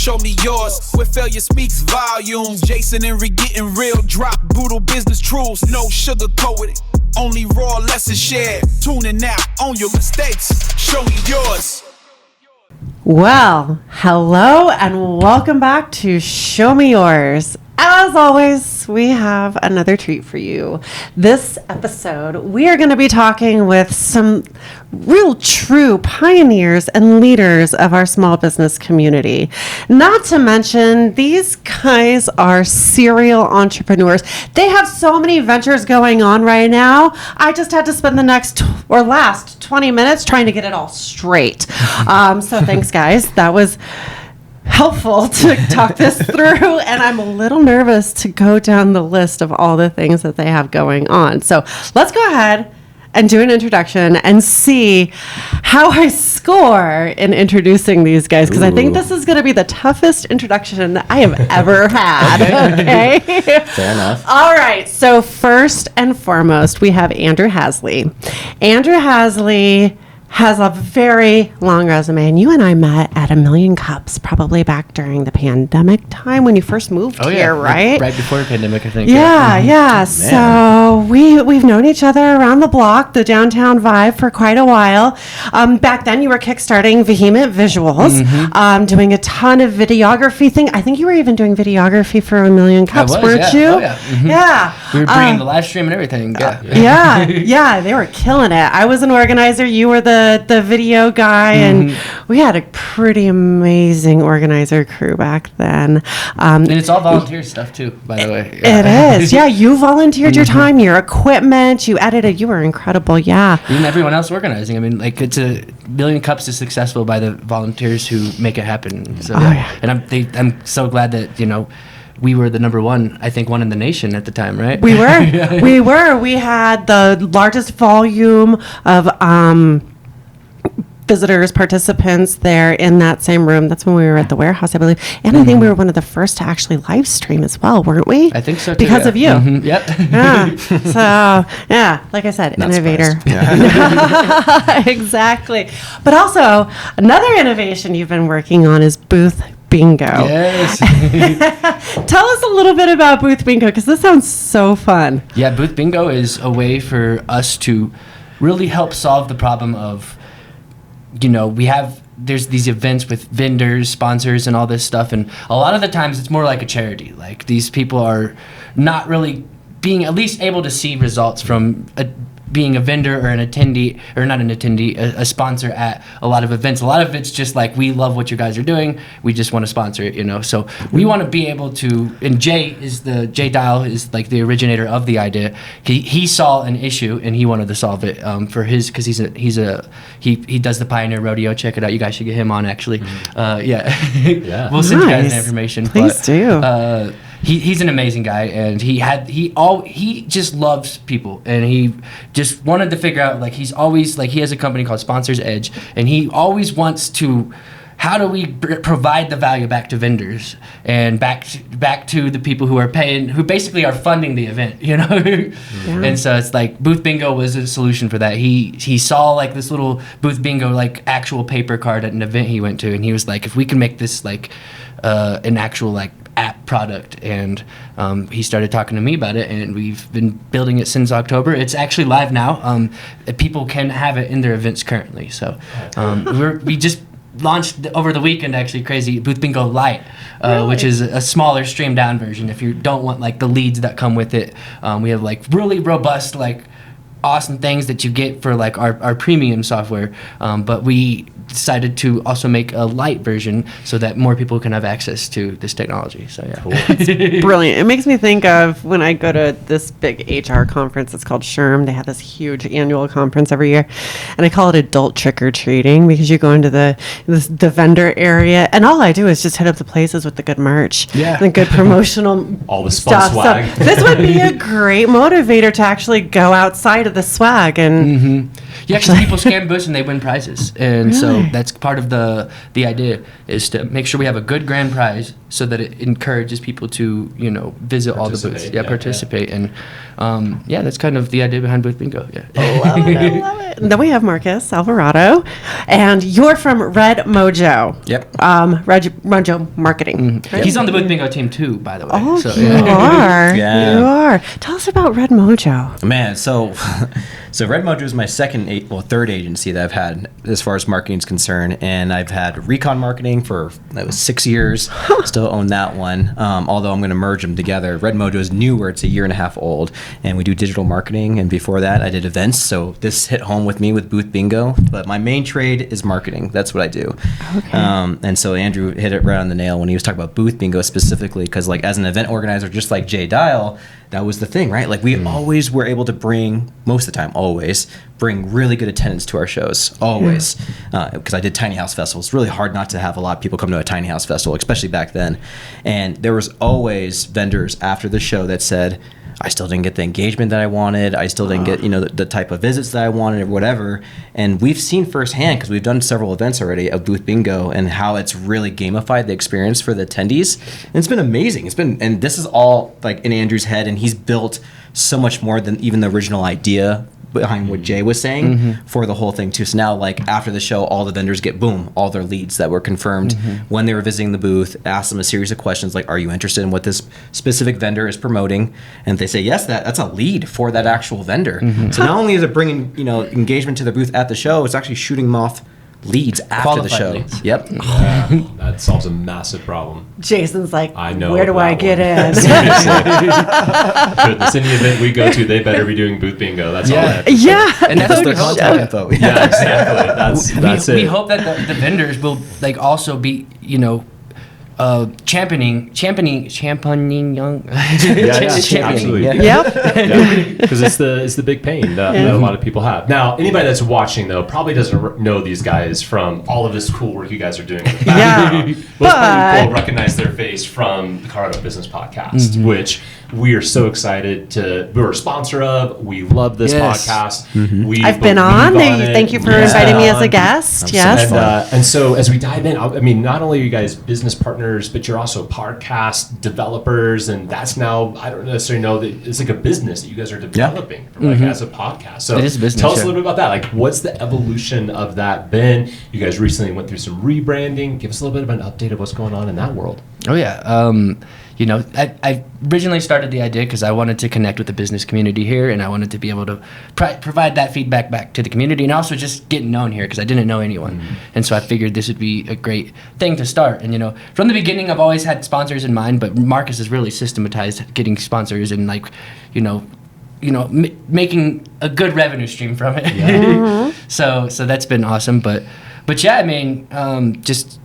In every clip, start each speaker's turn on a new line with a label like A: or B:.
A: show me yours. Where failure speaks volumes. Jason and Rick getting real, drop brutal business truths. No sugar coated, only raw lessons shared. Tuning out on your mistakes, show me yours.
B: Well, hello and welcome back to Show Me Yours. As always, we have another treat for you. This episode, we are going to be talking with some real true pioneers and leaders of our small business community. Not to mention, these guys are serial entrepreneurs. They have so many ventures going on right now. I just had to spend the last 20 minutes trying to get it all straight. So thanks, guys. That was helpful to talk this through, and I'm a little nervous to go down the list of all the things that they have going on. So let's go ahead and do an introduction and see how I score in introducing these guys, because I think this is going to be the toughest introduction I have ever had. Okay.
C: Fair enough.
B: All right. So first and foremost, we have Andrew Hazzlee. Andrew Hazzlee has a very long resume, and you and I met at A Million Cups probably back during the pandemic time when you first moved here, right?
C: Right before the pandemic, I think.
B: Yeah. So we've known each other around the block, the downtown vibe, for quite a while. Back then, you were kickstarting Vehement Visuals, doing a ton of videography thing. I think you were even doing videography for A Million Cups, weren't you?
C: Oh, yeah. Mm-hmm.
B: Yeah.
C: We were bringing the live stream and everything.
B: Yeah, they were killing it. I was an organizer. You were the video guy, and we had a pretty amazing organizer crew back then.
C: And it's all volunteer stuff too, by the way. Yeah.
B: It is. Yeah, you volunteered your time, your equipment, you edited. You were incredible. Yeah.
C: Even everyone else organizing. I mean, like, it's A Million Cups is successful by the volunteers who make it happen. So, and I'm so glad that, we were the number one in the nation at the time, right?
B: We were. We had the largest volume of visitors, participants there in that same room. That's when we were at the warehouse, I believe. And I think we were one of the first to actually live stream as well, weren't we?
C: I think so too.
B: Because of you.
C: Mm-hmm. Yep.
B: Yeah. So, like I said,
C: Not
B: innovator. Exactly. But also, another innovation you've been working on is Booth Bingo.
C: Yes.
B: Tell us a little bit about Booth Bingo, because this sounds so fun.
C: Yeah, Booth Bingo is a way for us to really help solve the problem of, there's these events with vendors, sponsors, and all this stuff, and a lot of the times it's more like a charity. Like, these people are not really being at least able to see results from being a vendor or an attendee, or not an attendee, a sponsor at a lot of events. A lot of it's just like, we love what you guys are doing, we just want to sponsor it, So we want to be able to, and Jay Dial is like the originator of the idea. He saw an issue and he wanted to solve it for his, because he does the Pioneer Rodeo. Check it out. You guys should get him on, actually. Yeah. We'll send you guys the information.
B: Please do.
C: He's an amazing guy, and he just loves people, and he just wanted to figure out, like, he's always, like, he has a company called Sponsors Edge, and he always wants to, how do we provide the value back to vendors and back to the people who are paying, who basically are funding the event, And so it's like Booth Bingo was a solution for that. He saw, like, this little Booth Bingo, like, actual paper card at an event he went to, and he was like, if we can make this like an actual, like, app product, and he started talking to me about it, and we've been building it since October. It's actually live now. People can have it in their events currently. So we just launched over the weekend, actually, crazy, Booth Bingo Lite, which is a smaller streamed down version. If you don't want, like, the leads that come with it, we have, like, really robust, like, awesome things that you get for, like, our premium software, but we decided to also make a light version so that more people can have access to this technology. So yeah,
B: cool. It's brilliant. It makes me think of when I go to this big HR conference. It's called SHRM. They have this huge annual conference every year, and I call it adult trick or treating, because you go into the vendor area, and all I do is just hit up the places with the good merch, and good promotional
D: all the stuff.
B: Swag. So this would be a great motivator to actually go outside of the swag and
C: Yeah, because people scan booths and they win prizes, and so that's part of the idea is to make sure we have a good grand prize so that it encourages people to visit all the booths, participate, and that's kind of the idea behind Booth Bingo. Yeah,
B: love it, I love it. And then we have Marcus Alvarado, and you're from Red Mojo.
D: Yep.
B: Red Mojo Marketing. Right?
C: He's on the Booth Bingo team too, by the way.
B: Oh,
C: so,
B: you are.
D: Yeah.
B: You are. Tell us about Red Mojo.
D: Man, so Red Mojo is my third agency that I've had as far as marketing is concerned, and I've had Recon Marketing for 6 years. Still own that one, although I'm going to merge them together. Red Mojo is newer; it's a year and a half old, and we do digital marketing. And before that, I did events. So this hit home with me with Booth Bingo. But my main trade is marketing. That's what I do. Okay. And so Andrew hit it right on the nail when he was talking about Booth Bingo specifically, because as an event organizer, just like Jay Dial, that was the thing, right? We always were able to bring, most of the time, bring really good attendance to our shows, always. Because I did tiny house festivals. It's really hard not to have a lot of people come to a tiny house festival, especially back then. And there was always vendors after the show that said, I still didn't get the engagement that I wanted. I still didn't get, the type of visits that I wanted or whatever. And we've seen firsthand, because we've done several events already of Booth Bingo, and how it's really gamified the experience for the attendees. And it's been amazing. And this is all in Andrew's head, and he's built so much more than even the original idea behind what Jay was saying for the whole thing too. So now after the show, all the vendors get all their leads that were confirmed when they were visiting the booth, ask them a series of questions like, are you interested in what this specific vendor is promoting? And if they say yes, that's a lead for that actual vendor. So not only is it bringing engagement to the booth at the show, it's actually shooting them off leads after
C: Qualified
D: the show.
C: Leads.
D: Yep.
E: Yeah, that solves a massive problem.
B: Jason's like,
E: I know.
B: where do I get in?
E: Goodness, any event we go to, they better be doing Booth Bingo. That's all.
B: Yeah.
C: And that's
D: their contact info.
E: Yeah, exactly. That's it.
C: We hope that the vendors will also be championing young.
E: Absolutely.
B: Yep.
E: Because it's the big pain that a lot of people have. Now, anybody that's watching though probably doesn't know these guys from all of this cool work you guys are doing. Most people recognize their face from the Colorado Business Podcast, which we are so excited we're a sponsor of. We love this podcast.
B: I've been on. Thank you for inviting me as a guest. Yes.
E: And so as we dive in, I mean, not only are you guys business partners, but you're also podcast developers, and that's now, I don't necessarily know that it's a business that you guys are developing as a podcast. So
C: it is a business,
E: tell us a little bit about that. What's the evolution of that been? You guys recently went through some rebranding. Give us a little bit of an update of what's going on in that world.
C: Oh yeah. I originally started the idea because I wanted to connect with the business community here, and I wanted to be able to provide that feedback back to the community, and also just get known here because I didn't know anyone. And so I figured this would be a great thing to start. And from the beginning, I've always had sponsors in mind, but Marcus has really systematized getting sponsors and making a good revenue stream from it. Yeah. So that's been awesome. But yeah, I mean, just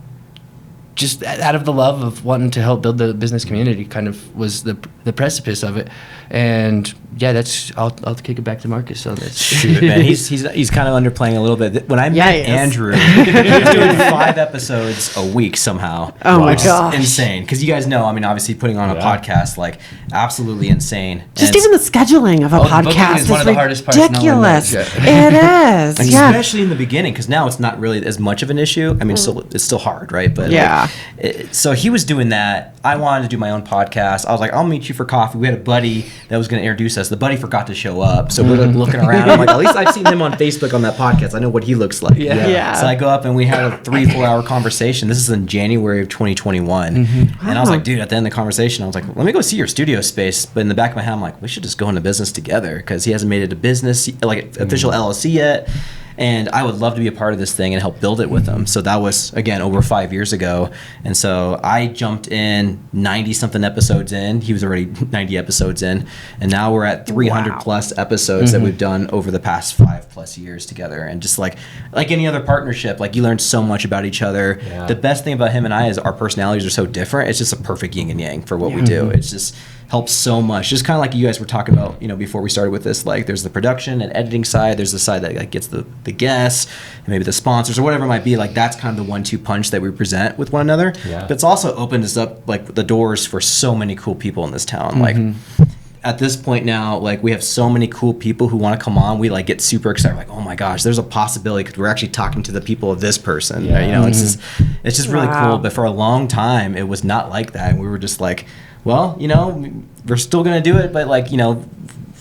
C: out of the love of wanting to help build the business community kind of was the precipice of it. And yeah, I'll kick it back to Marcus on this.
D: Shoot, man, he's kind of underplaying a little bit. When I met Andrew, he was doing 5 episodes a week somehow.
B: Oh my gosh,
D: insane! Because you guys know, I mean, obviously putting on a podcast, absolutely insane.
B: Just even the scheduling of a podcast
C: is one of the hardest parts.
B: Ridiculous. It is,
D: especially in the beginning, because now it's not really as much of an issue. I mean, it's still hard, right? But so he was doing that. I wanted to do my own podcast. I was like, I'll meet you for coffee. We had a buddy that was going to introduce us. The buddy forgot to show up, so we're looking around. I'm like, at least I've seen him on Facebook on that podcast. I know what he looks like.
B: Yeah.
D: So I go up and we had a 3-4 hour conversation. This is in January of 2021, and I was like, dude, at the end of the conversation, I was like, let me go see your studio space. But in the back of my head, I'm like, we should just go into business together because he hasn't made it a business, official LLC yet. And I would love to be a part of this thing and help build it with him. So that was, again, over 5 years ago. And so I jumped in 90-something episodes in. He was already 90 episodes in. And now we're at 300-plus episodes that we've done over the past 5+ years together. And just like any other partnership, you learn so much about each other. Yeah. The best thing about him and I is our personalities are so different. It's just a perfect yin and yang for what we do. It's just helps so much. Just kind of like you guys were talking about, before we started with this, there's the production and editing side. There's the side that gets the guests and maybe the sponsors or whatever it might be. That's kind of the 1-2 punch that we present with one another. Yeah. But it's also opened us up the doors for so many cool people in this town. at this point now, like we have so many cool people who want to come on. We like get super excited, like, oh my gosh, there's a possibility because we're actually talking to the people of this person.
E: Yeah.
D: You know, it's just really
B: Wow.
D: cool. But for a long time, it was not like that. And we were just like, well, you know, we're still gonna do it, but like, you know,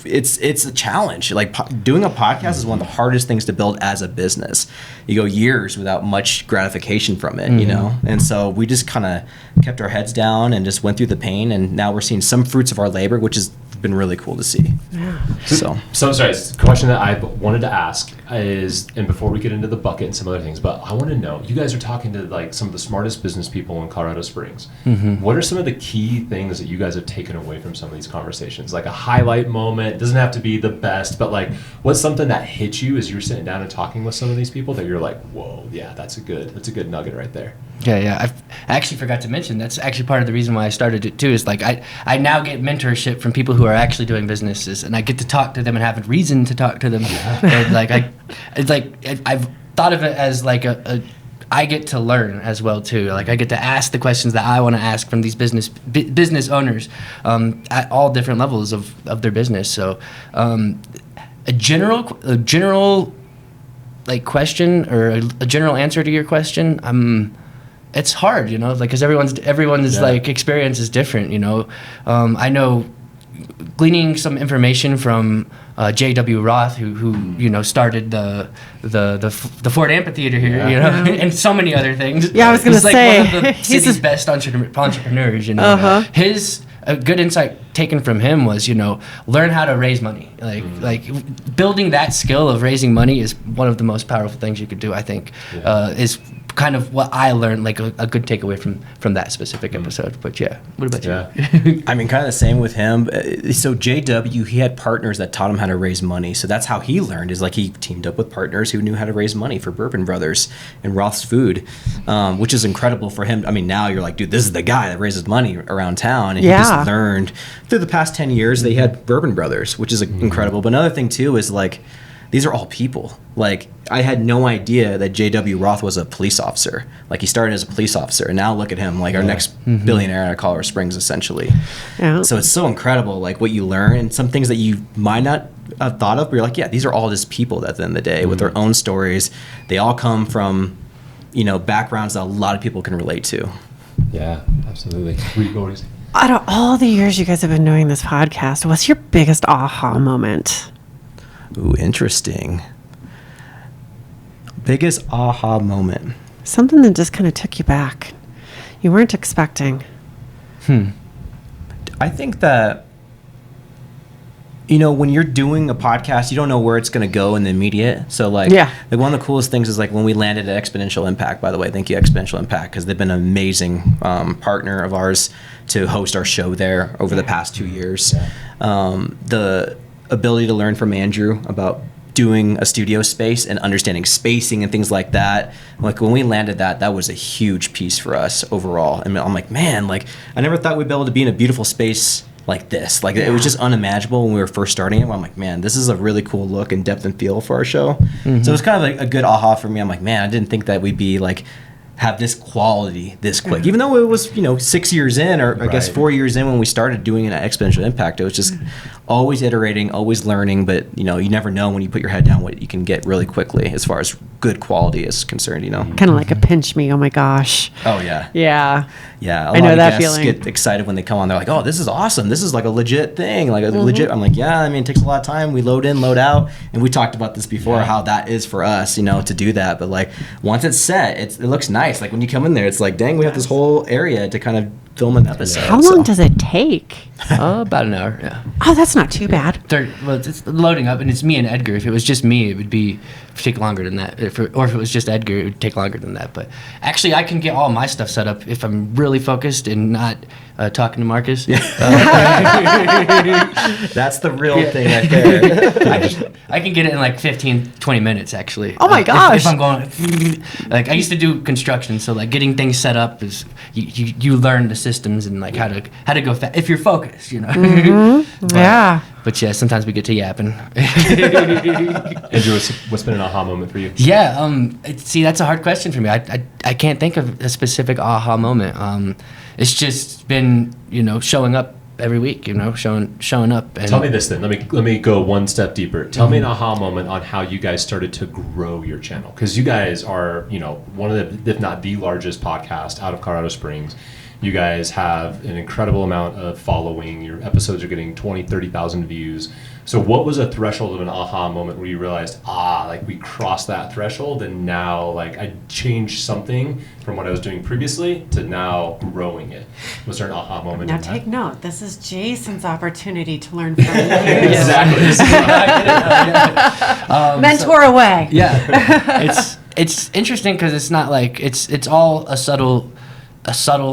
D: it's a challenge. Like doing a podcast is one of the hardest things to build as a business. You go years without much gratification from it, you know? And so we just kind of kept our heads down and just went through the pain, and now we're seeing some fruits of our labor, which has been really cool to see.
B: Yeah.
D: So
E: I'm sorry, the question that I wanted to ask is, and before we get into the bucket and some other things, but I want to know, you guys are talking to like some of the smartest business people in Colorado Springs. What are some of the key things that you guys have taken away from some of these conversations? Like a highlight moment, doesn't have to be the best, but like what's something that hit you as you're sitting down and talking with some of these people that you're like, whoa, yeah, that's a good nugget right there.
C: Yeah. I actually forgot to mention that's actually part of the reason why I started it too. Is like I now get mentorship from people who are actually doing businesses, and I get to talk to them and have a reason to talk to them. And like I've thought of it as like I get to learn as well too. Like I get to ask the questions that I want to ask from these business owners at all different levels of their business. So a general like question or a general answer to your question, it's hard, you know, like because everyone's like experience is different, you know. I know gleaning some information from J.W. Roth, who you know started the Ford Amphitheater here, you know, and so many other things.
B: Yeah, I was gonna say
C: one of the city's best entrepreneurs, you know. A good insight taken from him was, you know, learn how to raise money. Like building that skill of raising money is one of the most powerful things you could do, I think, is kind of what I learned, like a good takeaway from that specific episode. But yeah, what about you?
D: I mean, kind of the same with him. So JW, he had partners that taught him how to raise money. So that's how he learned, is like he teamed up with partners who knew how to raise money for Bourbon Brothers and Roth's Food, which is incredible for him. I mean, now you're like, dude, this is the guy that raises money around town. And he just learned through the past 10 years they had Bourbon Brothers, which is incredible. But another thing too is like, these are all people. Like, I had no idea that J.W. Roth was a police officer. Like, he started as a police officer, and now look at him, like our next billionaire out of Colorado Springs, essentially. Yeah. So it's so incredible, like, what you learn, and some things that you might not have thought of, but you're like, yeah, these are all just people at the end of the day with their own stories. They all come from, you know, backgrounds that a lot of people can relate to.
E: Yeah, absolutely.
B: Out of all the years you guys have been doing this podcast, what's your biggest aha moment?
D: Ooh, interesting. Biggest aha moment.
B: Something that just kind of took you back. You weren't expecting.
D: I think that, you know, when you're doing a podcast, you don't know where it's going to go in the immediate. So, like, one of the coolest things is, like, when we landed at Exponential Impact, by the way, thank you, Exponential Impact, because they've been an amazing partner of ours to host our show there over the past 2 years. The ability to learn from Andrew about doing a studio space and understanding spacing and things like that. Like when we landed that was a huge piece for us overall. I mean, I'm like, man, like I never thought we'd be able to be in a beautiful space like this. Like it was just unimaginable when we were first starting it. I'm like, man, this is a really cool look and depth and feel for our show. So it was kind of like a good aha for me. I'm like, man, I didn't think that we'd be like have this quality this quick, even though it was, you know, 6 years in, or I guess 4 years in when we started doing it at Exponential Impact. It was just always iterating, always learning, but you know, you never know when you put your head down what you can get really quickly as far as good quality is concerned, you know.
B: Kind of like a pinch me, oh my gosh.
D: Oh yeah.
B: Yeah.
D: Yeah,
B: I know that feeling.
D: Get excited when they come on. They're like, "Oh, this is awesome! This is like a legit thing, like a legit." I'm like, "Yeah, I mean, it takes a lot of time. We load in, load out, and we talked about this before, how that is for us, you know, to do that. But like, once it's set, it looks nice. Like when you come in there, it's like, dang, we have this whole area to kind of film an episode.
B: How long does it take?
C: About an hour. Yeah.
B: Oh, that's not too bad.
C: Well, it's loading up, and it's me and Edgar. If it was just me, it would take longer than that. Or if it was just Edgar, it would take longer than that. But actually, I can get all my stuff set up if I'm really focused and not talking to Marcus.
D: That's the real thing right there.
C: I can get it in like 15, 20 minutes, actually.
B: Oh my gosh.
C: If I'm going, like I used to do construction, so like getting things set up is, you learn the systems and like how to go fast if you're focused, you know.
B: Yeah.
C: But yeah, sometimes we get to yapping.
E: Andrew, what's been an aha moment for you?
C: Yeah, see, that's a hard question for me. I can't think of a specific aha moment. It's just been, you know, showing up every week, showing up. And
E: tell me this then. Let me go one step deeper. Tell me an aha moment on how you guys started to grow your channel, because you guys are one of the, if not the largest podcast out of Colorado Springs. You guys have an incredible amount of following. Your episodes are getting 20, 30,000 views. So what was a threshold of an aha moment where you realized, like we crossed that threshold and now like I changed something from what I was doing previously to now growing it? Was there an aha moment?
B: Now
E: in
B: take
E: that?
B: note. This is Jason's opportunity to learn from you.
E: Exactly.
B: Mentor away.
C: Yeah, it's interesting because it's not like it's all a subtle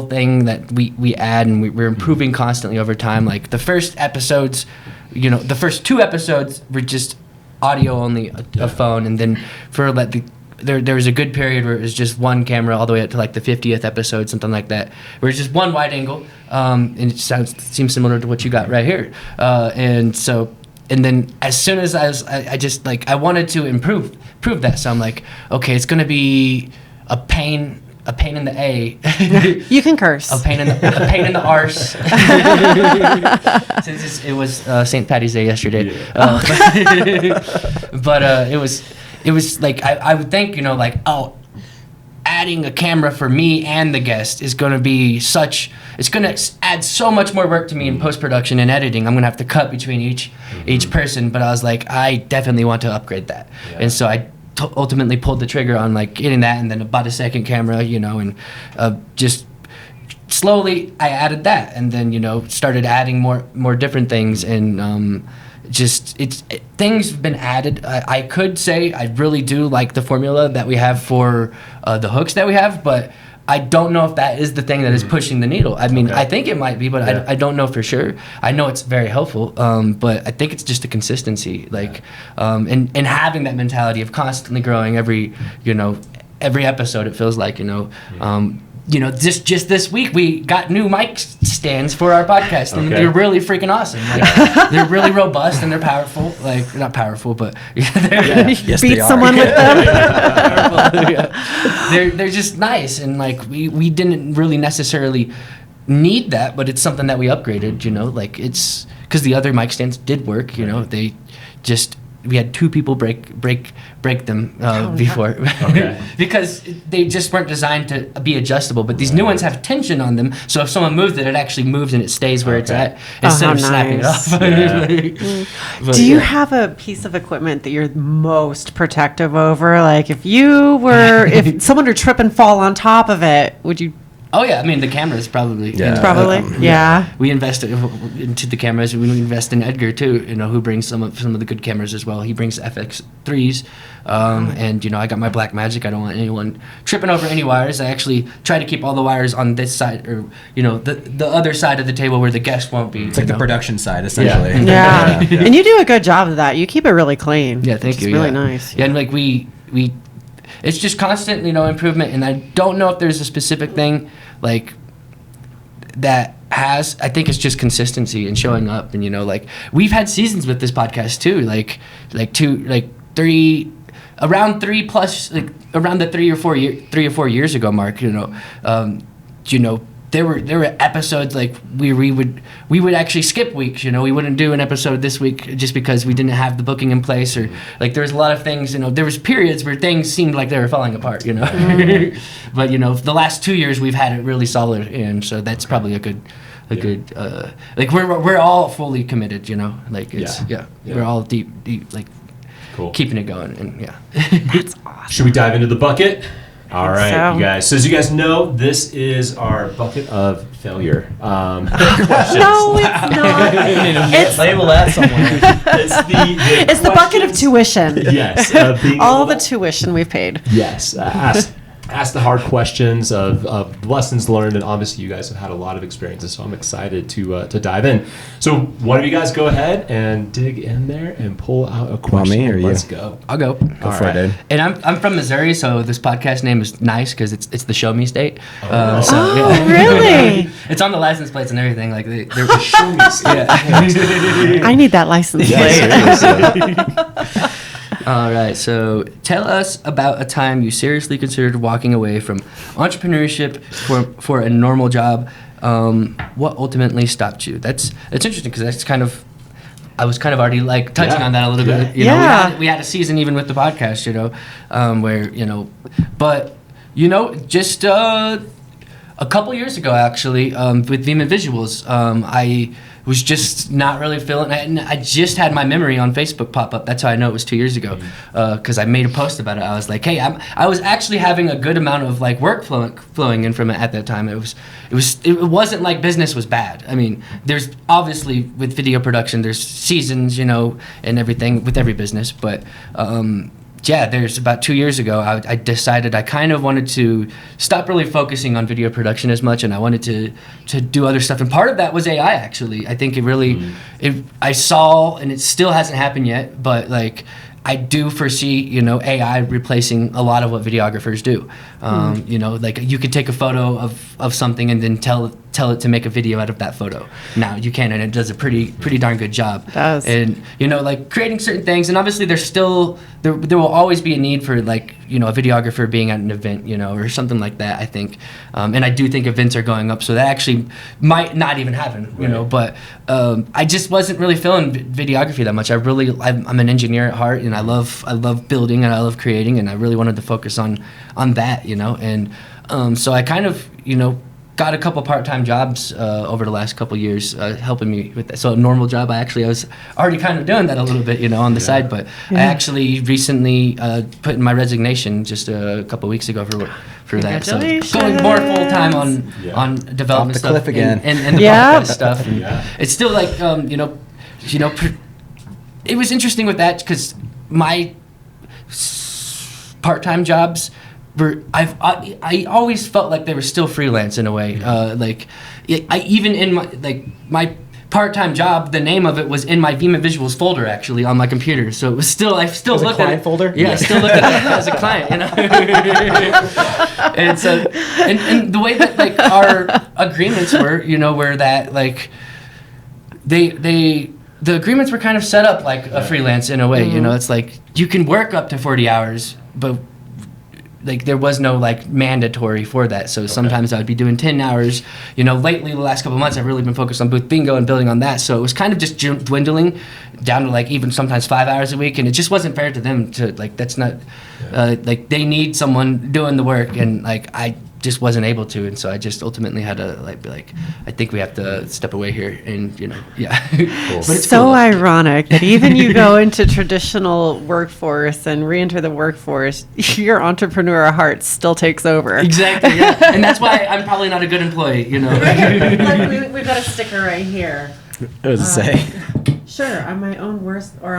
C: thing that we add, and we're improving constantly over time. Like the first episodes, the first 2 episodes were just audio only, a phone, and then for there was a good period where it was just one camera all the way up to like the 50th episode, something like that, where it's just one wide angle, and it seems similar to what you got right here, and then as soon as I wanted to prove that, so I'm like, okay, it's gonna be a pain in the A.
B: You can curse.
C: A pain in the arse. Since it was St. Patty's Day yesterday.
E: Yeah.
C: But it was like I would think, adding a camera for me and the guest is going to be it's going to add so much more work to me in post-production and editing. I'm going to have to cut between each person, but I was like, I definitely want to upgrade that. Yeah. And so I ultimately pulled the trigger on like getting that, and then bought a second camera, and just slowly I added that, and then started adding more different things, and things have been added. I could say I really do like the formula that we have for the hooks that we have, but I don't know if that is the thing that is pushing the needle. I mean, I think it might be, but I don't know for sure. I know it's very helpful, but I think it's just a consistency, and having that mentality of constantly growing every episode. It feels like just this week we got new mic stands for our podcast, and they're really freaking awesome. They're really robust and they're powerful. Like, not powerful, but
B: Yes, beat someone with them.
C: They're just nice, and like we didn't really necessarily need that, but it's something that we upgraded. It's because the other mic stands did work. They just. We had 2 people break them before, because they just weren't designed to be adjustable. But these new ones have tension on them, so if someone moves it, it actually moves and it stays where it's at instead of snapping it off.
B: Do you have a piece of equipment that you're most protective over? Like if someone were to trip and fall on top of it, would you?
C: Oh yeah, I mean the cameras probably.
B: Yeah.
C: We invested into the cameras. We invest in Edgar too. Who brings some of the good cameras as well. He brings FX3s, and I got my Black Magic. I don't want anyone tripping over any wires. I actually try to keep all the wires on this side, or the other side of the table where the guest won't be.
D: It's like the production side, essentially.
B: Yeah. And you do a good job of that. You keep it really clean.
C: Yeah, thank you.
B: It's really nice.
C: Yeah, and like we. It's just constant, improvement, and I don't know if there's a specific thing like that has. I think it's just consistency and showing up, and we've had seasons with this podcast too, around 3 plus, around the 3 or 4 years ago mark, there were episodes like we would actually skip weeks. We wouldn't do an episode this week just because we didn't have the booking in place, or like there was a lot of things. There was periods where things seemed like they were falling apart. But the last 2 years we've had it really solid, and so that's probably a good. We're all fully committed. We're all deep
E: cool.
C: keeping it going, and
B: That's awesome.
E: Should we dive into the bucket? All right,
B: so.
E: You guys. So as you guys know, this is our bucket of failure.
B: No, it's not.
D: Label that somewhere.
B: It's the bucket of tuition.
E: Yes.
B: All the tuition we've paid.
E: Yes. Ask the hard questions of lessons learned, and obviously you guys have had a lot of experiences, so I'm excited to dive in. So one of you guys go ahead and dig in there and pull out a question.
D: Me or you?
E: Let's go.
C: I'll go.
D: Go for it, dude.
C: And I'm from Missouri, so this podcast name is nice because it's the Show Me State.
B: Really?
C: It's on the license plates and everything. Like they're
E: The Show Me State.
B: I need that license plate.
C: All right, so tell us about a time you seriously considered walking away from entrepreneurship for a normal job. What ultimately stopped you? That's interesting because that's kind of, I was kind of already like touching on that a little bit. You know, we had a season even with the podcast, you know, where, you know, but, you know, just a couple years ago, actually, with Vima Visuals, I was just not really feeling. I just had my memory on Facebook pop up. That's how I know it was 2 years ago, because I made a post about it. I was like, hey, I was actually having a good amount of like work flowing in from it at that time. It wasn't like business was bad. I mean, there's obviously with video production, there's seasons, you know, and everything with every business, but. Yeah, there's about 2 years ago, I decided I kind of wanted to stop really focusing on video production as much, and I wanted to do other stuff. And part of that was AI, actually. I think it really, I saw, and it still hasn't happened yet, but like, I do foresee, you know, AI replacing a lot of what videographers do. You know, like you could take a photo of something and then tell it to make a video out of that photo. Now you can, and it does a pretty darn good job. It does. And, you know, like creating certain things, and obviously there will always be a need for like, you know, a videographer being at an event, you know, or something like that, I think. And I do think events are going up, so that actually might not even happen, you know, but I just wasn't really feeling videography that much. I'm an engineer at heart, and I love building and I love creating, and I really wanted to focus on that, you know, and so I kind of, you know, got a couple part-time jobs over the last couple years helping me with that. So a normal job, I was already kind of doing that a little bit, you know, on the side, but I actually recently put in my resignation just a couple weeks ago for that. So going more full-time on development stuff
D: cliff again.
C: And the podcast stuff. And it's still like, you know, it was interesting with that because my part-time jobs I always felt like they were still freelance in a way. Like even in my part-time job, the name of it was in my Vima Visuals folder actually on my computer. So it was still I looked at it.
D: Folder?
C: Yeah, I still looked at it as a client, you know. And so and the way that like our agreements were, you know, where that like the agreements were kind of set up like a freelance in a way, you know. It's like you can work up to 40 hours, but like there was no like mandatory for that. So sometimes I would be doing 10 hours, you know. Lately, the last couple of months, I've really been focused on Booth Bingo and building on that. So it was kind of just dwindling down to like even sometimes 5 hours a week. And it just wasn't fair to them to like, that's not like they need someone doing the work. And like, I just wasn't able to. And so I just ultimately had to like be like, I think we have to step away here. And, you know, Cool. But it's
B: so
C: cool.
B: Ironic that even you go into traditional workforce and re-enter the workforce, your entrepreneur heart still takes over.
C: Exactly, yeah. And that's why I'm probably not a good employee, you know.
B: Look, we've got a sticker right here.
D: What does it say?
B: Sure, I'm my own worst, or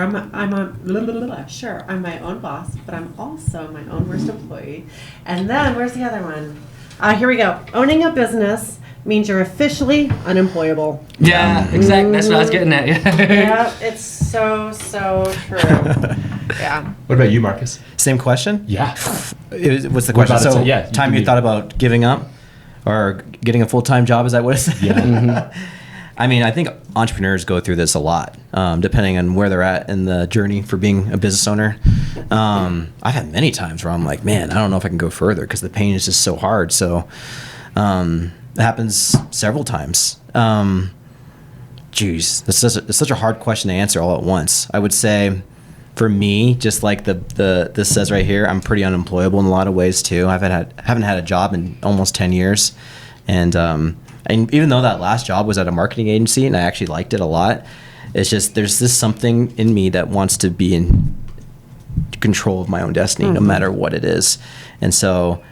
B: sure, I'm my own boss, but I'm also my own worst employee. And then, where's the other one? Here we go. Owning a business means you're officially unemployable.
C: Yeah, exactly. That's what I was getting at.
B: Yeah, it's so true. Yeah.
E: What about you, Marcus?
D: Same question?
E: Yeah.
D: What's the question? So, time you thought about giving up or getting a full-time job, is that what it said?
E: Yeah.
D: I mean, I think entrepreneurs go through this a lot, depending on where they're at in the journey for being a business owner. I've had many times where I'm like, man, I don't know if I can go further because the pain is just so hard. So it happens several times. Geez, it's such a hard question to answer all at once. I would say for me, just like this says right here, I'm pretty unemployable in a lot of ways too. I haven't had a job in almost 10 years. And even though that last job was at a marketing agency and I actually liked it a lot, it's just there's this something in me that wants to be in control of my own destiny, no matter what it is. And so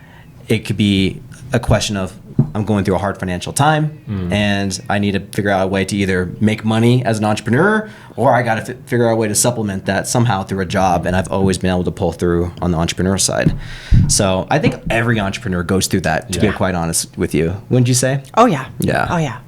D: it could be a question of I'm going through a hard financial time and I need to figure out a way to either make money as an entrepreneur or I got to figure out a way to supplement that somehow through a job. And I've always been able to pull through on the entrepreneur side. So I think every entrepreneur goes through that, to be quite honest with you. Wouldn't you say?
B: Oh, yeah.
D: Yeah.
B: Oh, yeah.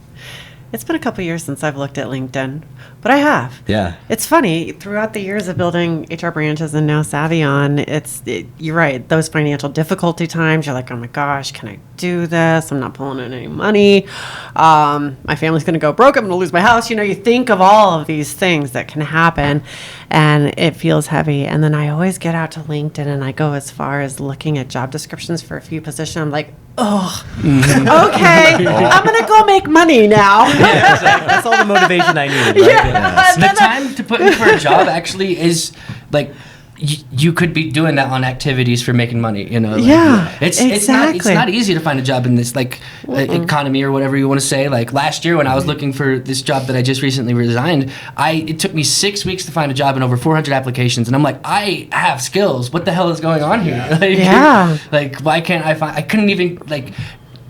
B: It's been a couple years since I've looked at LinkedIn, but I have.
D: Yeah.
B: It's funny, throughout the years of building HR branches and now Savion, you're right, those financial difficulty times, you're like, oh my gosh, can I do this? I'm not pulling in any money. My family's going to go broke. I'm going to lose my house. You think of all of these things that can happen, and it feels heavy. And then I always get out to LinkedIn and I go as far as looking at job descriptions for a few positions. I'm like, oh, okay, I'm going to go make money now.
D: Yeah, exactly. That's all the motivation I needed. Right?
B: Yeah.
C: The time to put in for a job actually is like you could be doing that on activities for making money.
B: Yeah,
C: it's not easy to find a job in this economy or whatever you want to say. Like last year when I was looking for this job that I just recently resigned, it took me 6 weeks to find a job and over 400 applications, and I'm like, I have skills. What the hell is going on here? Like why can't I find? I couldn't even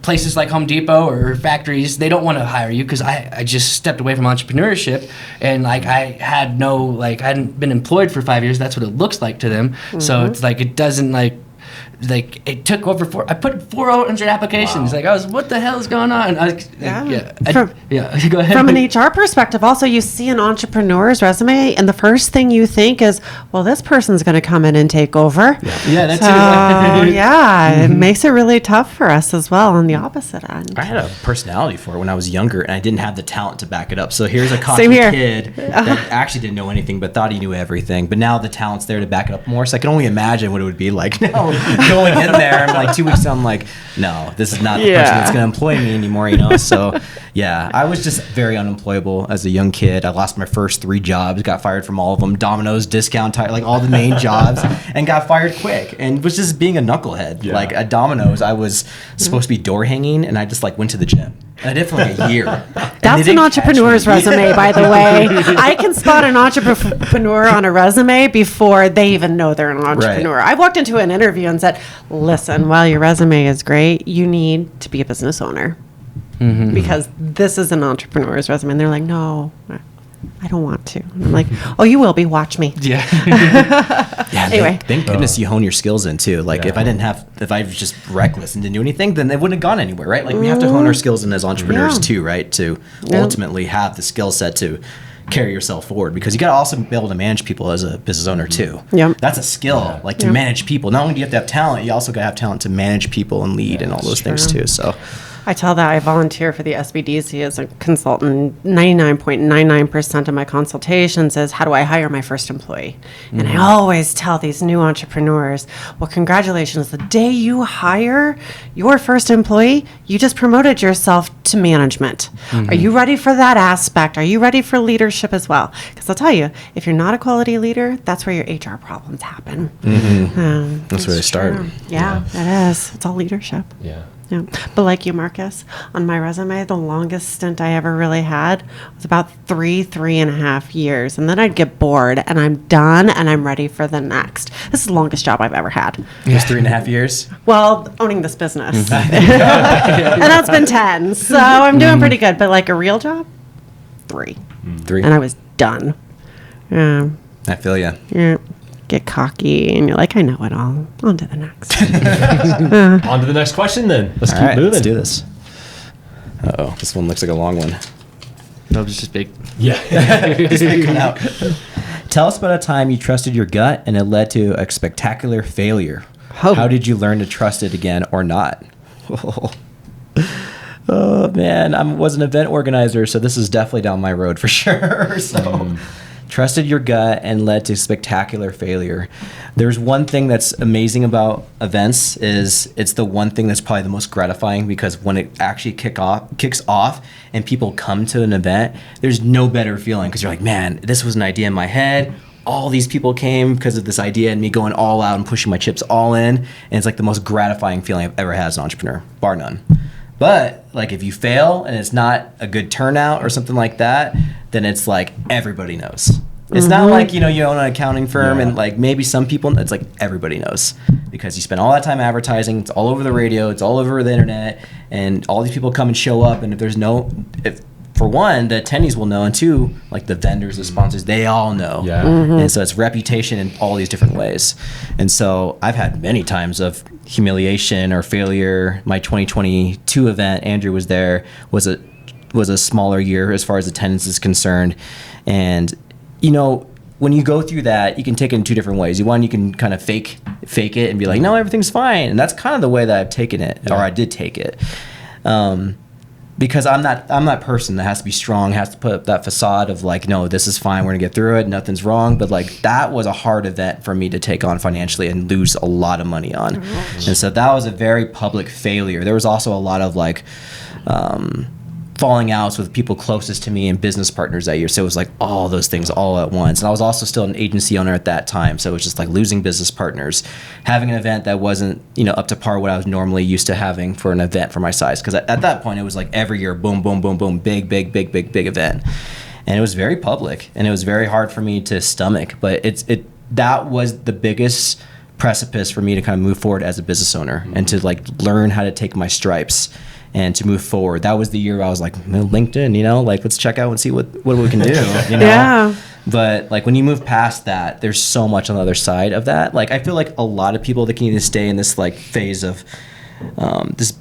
C: places like Home Depot or factories, they don't want to hire you because I just stepped away from entrepreneurship, and I hadn't been employed for 5 years. That's what it looks like to them. So it's like it doesn't it took over I put 400 applications.
E: Wow.
C: I was, what the hell is going on? Go ahead.
B: From an HR perspective, also, you see an entrepreneur's resume, and the first thing you think is, well, this person's going to come in and take over.
C: Yeah, that's
B: it. Yeah, it makes it really tough for us as well on the opposite end.
D: I had a personality for it when I was younger, and I didn't have the talent to back it up. So here's a cocky
B: Same here.
D: kid that actually didn't know anything but thought he knew everything. But now the talent's there to back it up more. So I can only imagine what it would be like now going in there and like 2 weeks down, I'm like, no, this is not the person that's going to employ me anymore, So yeah, I was just very unemployable as a young kid. I lost my first 3 jobs, got fired from all of them, Domino's, Discount Tire, like all the main jobs, and got fired quick, and was just being a knucklehead.
E: Yeah.
D: Like at Domino's, I was supposed to be door hanging, and I just went to the gym. And I did for like a year.
B: That's an entrepreneur's resume, by the way. I can spot an entrepreneur on a resume before they even know they're an entrepreneur.
D: Right.
B: I walked into an interview and said, listen, while your resume is great, you need to be a business owner. Because this is an entrepreneur's resume. And they're like, no, I don't want to. And I'm like, oh, you will be. Watch me.
C: Yeah.
D: Yeah.
B: Anyway.
D: Thank goodness you hone your skills in too. Like if I was just reckless and didn't do anything, then they wouldn't have gone anywhere, right? Like we have to hone our skills in as entrepreneurs too, right? To ultimately have the skill set to carry yourself forward, because you got to also be able to manage people as a business owner too.
B: Yep.
D: That's a skill, to manage people. Not only do you have to have talent, you also got to have talent to manage people and lead and all those things too. So
B: I tell that I volunteer for the SBDC as a consultant. 99.99% of my consultations is, how do I hire my first employee? And I always tell these new entrepreneurs, well, congratulations. The day you hire your first employee, you just promoted yourself to management. Are you ready for that aspect? Are you ready for leadership as well? Because I'll tell you, if you're not a quality leader, that's where your HR problems happen.
D: that's where they start.
B: Yeah, it is. It's all leadership.
E: Yeah.
B: Yeah. But like you, Marcus, on my resume, the longest stint I ever really had was about 3.5 years. And then I'd get bored and I'm done and I'm ready for the next. This is the longest job I've ever had.
D: It was 3.5 years?
B: Well, owning this business. And that's been 10. So I'm doing pretty good. But like a real job, 3.
D: 3.
B: And I was done. Yeah.
D: I feel you.
B: Yeah. Get cocky and you're like, I know it all. On to the next.
E: On to the next question then. Let's keep moving.
D: Let's do this. Uh-oh, this one looks like a long one.
C: No, it's just big.
E: Yeah.
D: Just coming out. Tell us about a time you trusted your gut and it led to a spectacular failure.
B: Oh.
D: How did you learn to trust it again or not? Oh man, I was an event organizer, so this is definitely down my road for sure. So trusted your gut and led to spectacular failure. There's one thing that's amazing about events is it's the one thing that's probably the most gratifying, because when it actually kicks off and people come to an event, there's no better feeling, because you're like, man, this was an idea in my head. All these people came because of this idea and me going all out and pushing my chips all in. And it's like the most gratifying feeling I've ever had as an entrepreneur, bar none. But like if you fail and it's not a good turnout or something like that, then it's like everybody knows. It's not like, you own an accounting firm and like maybe some people, it's like everybody knows, because you spend all that time advertising, it's all over the radio, it's all over the internet, and all these people come and show up, and if for one, the attendees will know, and two, like the vendors, the sponsors, they all know.
E: Yeah.
D: And so it's reputation in all these different ways. And so I've had many times of humiliation or failure. My 2022 event, Andrew was there, was a was a smaller year as far as attendance is concerned. And, you know, when you go through that, you can take it in two different ways. One, you can kind of fake it and be like, no, everything's fine. And that's kind of the way that I've taken it, or I did take it. Because I'm that person that has to be strong, has to put up that facade of like, no, this is fine, we're gonna get through it, nothing's wrong. But like, that was a hard event for me to take on financially and lose a lot of money on. And so that was a very public failure. There was also a lot of like falling outs with people closest to me and business partners that year. So it was like all those things all at once. And I was also still an agency owner at that time. So it was just like losing business partners, having an event that wasn't, you know, up to par what I was normally used to having for an event for my size. Because at that point, it was like every year, boom, boom, boom, boom, big event. And it was very public, and it was very hard for me to stomach. But that was the biggest precipice for me to kind of move forward as a business owner and to like learn how to take my stripes and to move forward. That was the year I was like, LinkedIn, you know, like let's check out and see what we can do, you know?
B: Yeah.
D: But like when you move past that, there's so much on the other side of that. Like I feel like a lot of people that can either stay in this like phase of this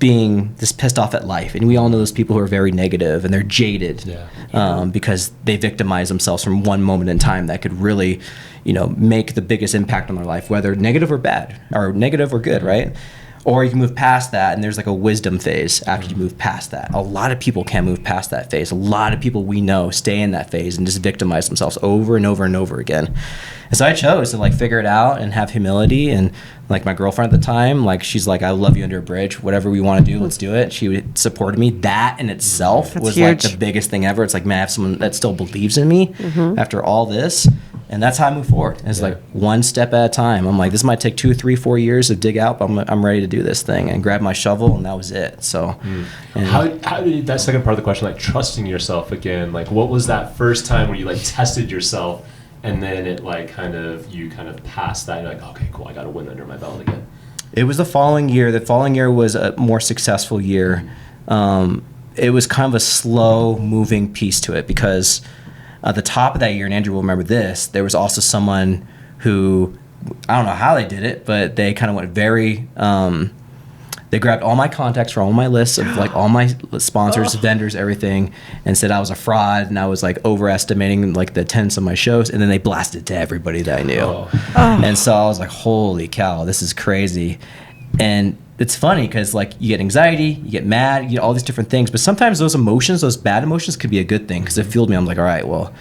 D: pissed off at life, and we all know those people who are very negative and they're jaded because they victimize themselves from one moment in time that could really, you know, make the biggest impact on their life, whether negative or bad, or negative or good, right? Or you can move past that, and there's like a wisdom phase after you move past that. A lot of people can't move past that phase. A lot of people we know stay in that phase and just victimize themselves over and over and over again. And so I chose to like figure it out and have humility. And like my girlfriend at the time, like she's like, I love you under a bridge. Whatever we want to do, let's do it. She supported me. That in itself was
B: huge.
D: like the biggest thing ever. It's like, man, I have someone that still believes in me after all this. And that's how I move forward. It's like one step at a time. I'm like, this might take 2, 3, 4 years to dig out, but I'm ready to do this thing, and grab my shovel, and that was it. So,
E: how did that second part of the question, like trusting yourself again? Like, what was that first time where you like tested yourself, and then it like you kind of passed that? You're like, okay, cool, I got a win under my belt again.
D: It was the following year. The following year was a more successful year. It was kind of a slow moving piece to it because. At the top of that year, and Andrew will remember this, there was also someone who, I don't know how they did it, but they kind of went very, they grabbed all my contacts from all my lists of like all my sponsors, vendors, everything, and said I was a fraud and I was like overestimating like the attendance of my shows, and then they blasted to everybody that I knew. And so I was like, holy cow, this is crazy. And it's funny because like you get anxiety, you get mad, you get all these different things, but sometimes those emotions, those bad emotions, could be a good thing because it fueled me. I'm like, all right, well,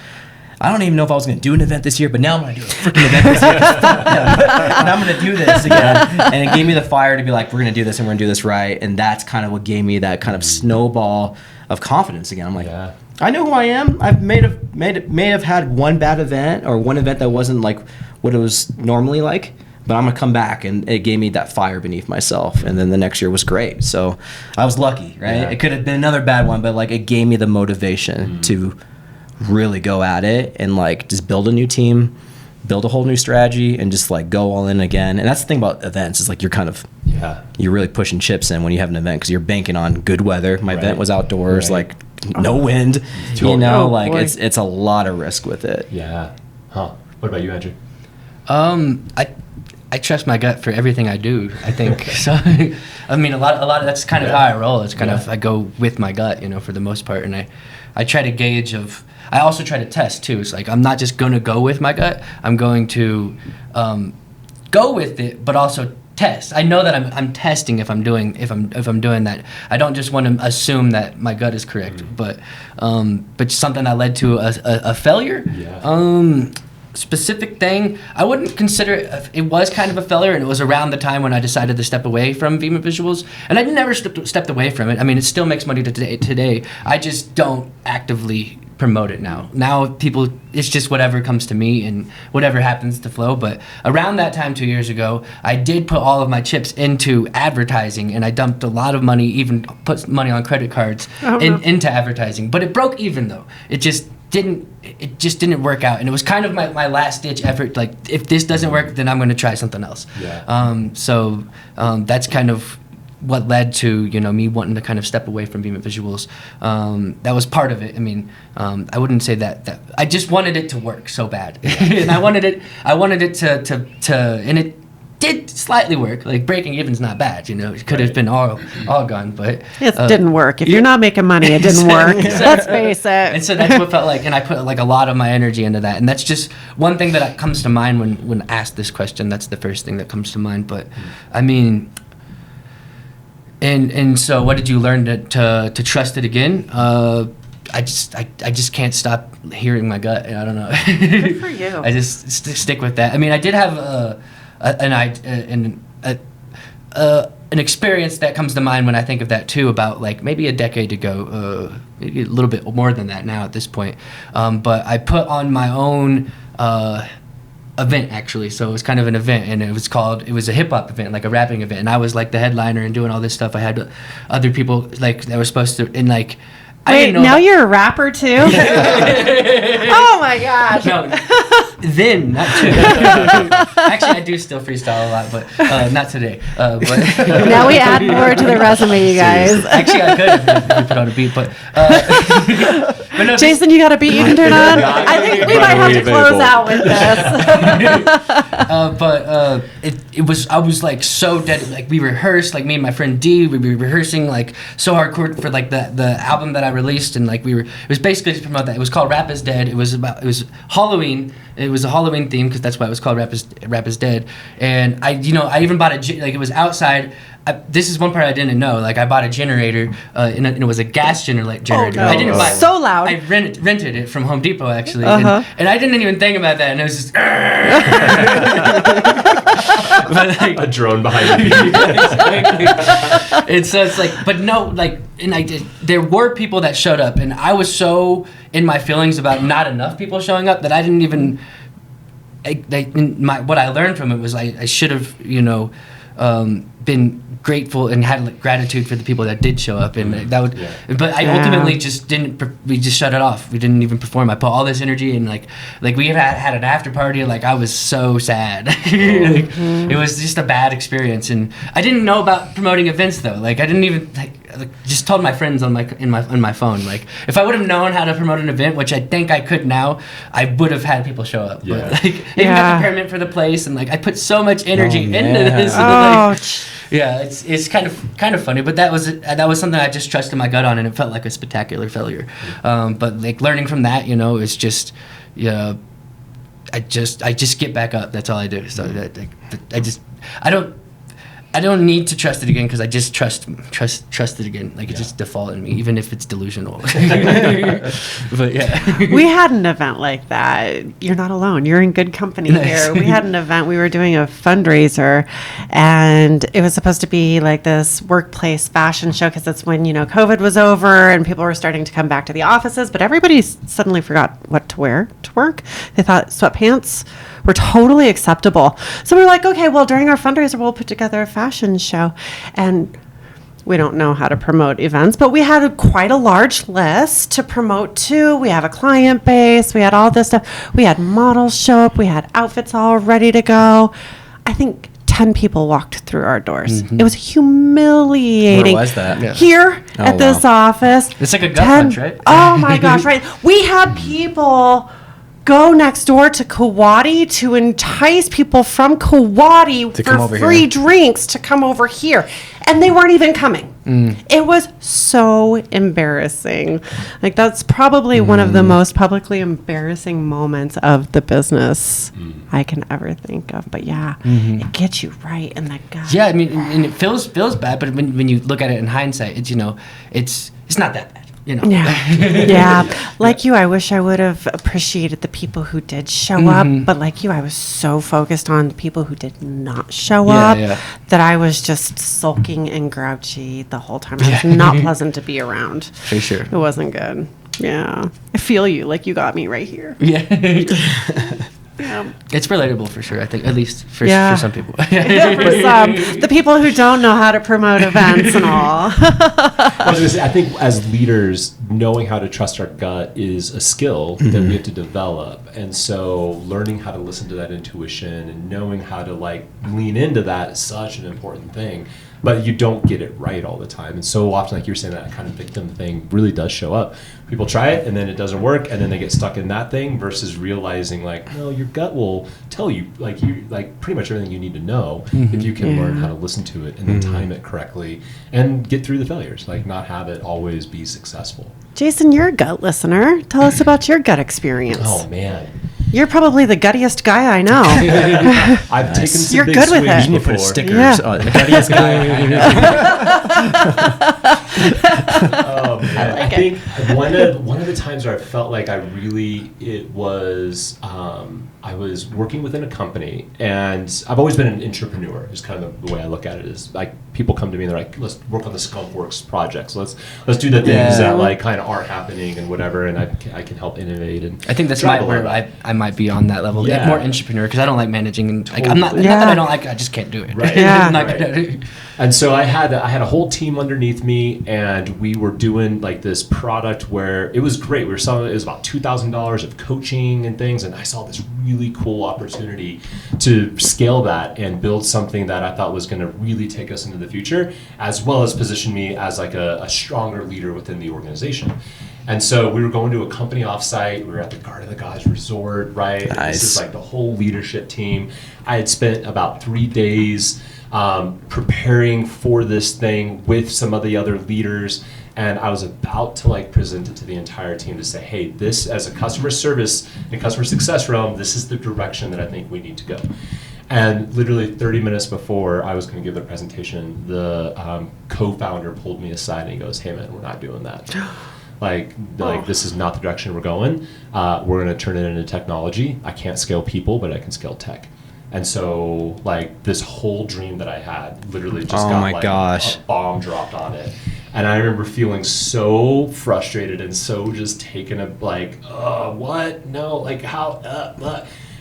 D: I don't even know if I was going to do an event this year, but now I'm going to do a freaking event this year. And I'm going to do this again. And it gave me the fire to be like, we're going to do this and we're going to do this right. And that's kind of what gave me that kind of snowball of confidence again. I'm like, I know who I am. I've may have had one bad event or one event that wasn't like what it was normally like. But I'm going to come back, and it gave me that fire beneath myself. And then the next year was great. So I was lucky, right? Yeah. It could have been another bad one, but like it gave me the motivation to really go at it and like just build a new team, build a whole new strategy, and just like go all in again. And that's the thing about events is like you're kind of, you're really pushing chips in when you have an event because you're banking on good weather. My event was outdoors, like no wind, you know, like it's a lot of risk with it.
E: Yeah. Huh. What about you, Andrew?
C: I trust my gut for everything I do, I think. So, I mean, a lot of that's kind of how I roll. It's kind of, I go with my gut, you know, for the most part. And I try to gauge I also try to test too. It's like, I'm not just going to go with my gut. I'm going to go with it, but also test. I know that I'm testing if I'm doing that. I don't just want to assume that my gut is correct, but something that led to a failure. Specific thing, I wouldn't consider it was kind of a failure, and it was around the time when I decided to step away from Vima Visuals, and I never stepped away from it. I mean, it still makes money today. I just don't actively promote it now people, it's just whatever comes to me and whatever happens to flow. But around that time 2 years ago, I did put all of my chips into advertising, and I dumped a lot of money, even put money on credit cards into advertising, but it broke even though. It just didn't work out, and it was kind of my last ditch effort. Like, if this doesn't work, then I'm going to try something else. So that's kind of what led to, you know, me wanting to kind of step away from Vima Visuals. That was part of it. I mean, I wouldn't say that I just wanted it to work so bad, and I wanted it to and did slightly work. Like breaking even's not bad, it could have been all gone, but
B: it didn't work. If you're not making money, it didn't work. Let's face it.
C: And so that's what felt like, and I put like a lot of my energy into that, and that's just one thing that comes to mind when asked this question. That's the first thing that comes to mind. But I mean, and so what did you learn to trust it again? I just can't stop hearing my gut. I don't know.
B: Good for you.
C: I just stick with that. I mean, I did have an experience that comes to mind when I think of that too, about like maybe a decade ago, maybe a little bit more than that now at this point. But I put on my own event, actually. So it was kind of an event, and it was a hip hop event, like a rapping event, and I was like the headliner and doing all this stuff. I had other people like that were supposed to, and like.
B: Wait, now you're a rapper too? Oh my gosh.
C: No, then, not too. Actually, I do still freestyle a lot, but not today. But
B: now we add more to the resume, you guys.
C: Actually, I could if we put on a beat, but no,
B: Jason, you got a beat you can turn on? I think we might have to close out with this.
C: I was like so dead. Like we rehearsed, like me and my friend D, we'd be rehearsing like so hardcore for like the album that I released, and like it was basically to promote that. It was called Rap is Dead. It was Halloween. It was a Halloween theme because that's why it was called Rap is Dead. And I even bought it was outside. This is one part I didn't know. Like I bought a generator, and it was a gas generator.
B: Oh, no.
C: I didn't buy it.
B: So loud.
C: I rented it from Home Depot actually,
B: Uh-huh.
C: and I didn't even think about that. And it was just. But, like,
E: a drone behind you.
C: Exactly. And so it's like, but no, like, and there were people that showed up, and I was so in my feelings about not enough people showing up that I didn't even. What I learned from it was I should have been grateful and had like, gratitude for the people that did show up, and that would. Yeah. But I ultimately just didn't. We just shut it off. We didn't even perform. I put all this energy and like we had an after party. Like I was so sad. It was just a bad experience, and I didn't know about promoting events though. Like I didn't even just told my friends on my phone. Like if I would have known how to promote an event, which I think I could now, I would have had people show up.
E: Yeah.
C: But, like even got the permit for the place, and like I put so much energy into this. And, like, yeah, it's kind of funny, but that was something I just trusted my gut on, and it felt like a spectacular failure. But like learning from that, it's just, I just get back up. That's all I do. So I don't need to trust it again because I just trust it again. Like it just default in me, even if it's delusional. But yeah,
B: we had an event like that. You're not alone. You're in good company here. We had an event. We were doing a fundraiser, and it was supposed to be like this workplace fashion show because that's when COVID was over and people were starting to come back to the offices. But everybody suddenly forgot what to wear to work. They thought sweatpants were totally acceptable. So we're like, okay, well, during our fundraiser, we'll put together a fashion show. And we don't know how to promote events, but we had quite a large list to promote to. We have a client base. We had all this stuff. We had models show up. We had outfits all ready to go. I think 10 people walked through our doors. Mm-hmm. It was humiliating.
D: Where was that?
B: Yeah. Here at this office.
C: It's like a gut punch, right?
B: Oh my gosh, right. We had people go next door to Kauai to entice people from Kauai for free drinks to come over here. And they weren't even coming. It was so embarrassing. Like that's probably one of the most publicly embarrassing moments of the business I can ever think of. But yeah, it gets you right in the gut.
C: Yeah, I mean, and it feels bad, but when you look at it in hindsight, it's it's not that bad.
B: Yeah. Like you, I wish I would have appreciated the people who did show up. But like you, I was so focused on the people who did not show up that I was just sulking and grouchy the whole time. It was not pleasant to be around.
C: For sure.
B: It wasn't good. Yeah. I feel you. Like you got me right here.
C: Yeah.
B: Yeah.
C: It's relatable for sure, I think, at least for some people.
B: For some. The people who don't know how to promote events and all.
E: I was gonna say, I think as leaders, knowing how to trust our gut is a skill that we have to develop. And so learning how to listen to that intuition and knowing how to lean into that is such an important thing. but you don't get it right all the time. And so often, like you're saying, that kind of victim thing really does show up. People try it and then it doesn't work, and then they get stuck in that thing versus realizing like, no, your gut will tell you like pretty much everything you need to know if you can learn how to listen to it and then time it correctly and get through the failures, like not have it always be successful.
B: Jason, you're a gut listener. Tell us about your gut experience.
E: Oh man.
B: You're probably the guttiest guy I know.
E: I've taken some
B: You're
E: big
B: good with
E: swings
B: it.
D: You put a
E: before.
D: stickers on the guttiest guy.
E: Oh man, I think one of the times where I felt like I was working within a company, and I've always been an entrepreneur. Is kind of the way I look at it. Is like people come to me and they're like, let's work on the Skunk Works projects. Let's do the things that like kind of aren't happening and whatever, and I can help innovate. And
C: I think that's where I might be on that level,
E: Yeah.
C: like more entrepreneur, because I don't like managing, and like I'm not
B: Yeah.
C: that I don't like it, I just can't do it.
E: Right.
B: Yeah.
C: I'm not
E: Right.
C: good at it.
E: And so I had a whole team underneath me, and we were doing like this product where it was great. We were selling, it was about $2,000 of coaching and things, and I saw this really cool opportunity to scale that and build something that I thought was going to really take us into the future, as well as position me as like a stronger leader within the organization. And so we were going to a company offsite. We were at the Garden of the Gods Resort, right? And
D: Nice.
E: this is like the whole leadership team. I had spent about 3 days preparing for this thing with some of the other leaders, and I was about to like present it to the entire team to say, hey, this as a customer service and customer success realm, this is the direction that I think we need to go. And literally 30 minutes before I was going to give the presentation, the co-founder pulled me aside and he goes, hey man, we're not doing that. Like this is not the direction we're going. We're going to turn it into technology. I can't scale people, but I can scale tech. And so like this whole dream that I had literally just got
D: my
E: like
D: gosh.
E: a bomb dropped on it. And I remember feeling so frustrated and so just taken like, what? No, like how,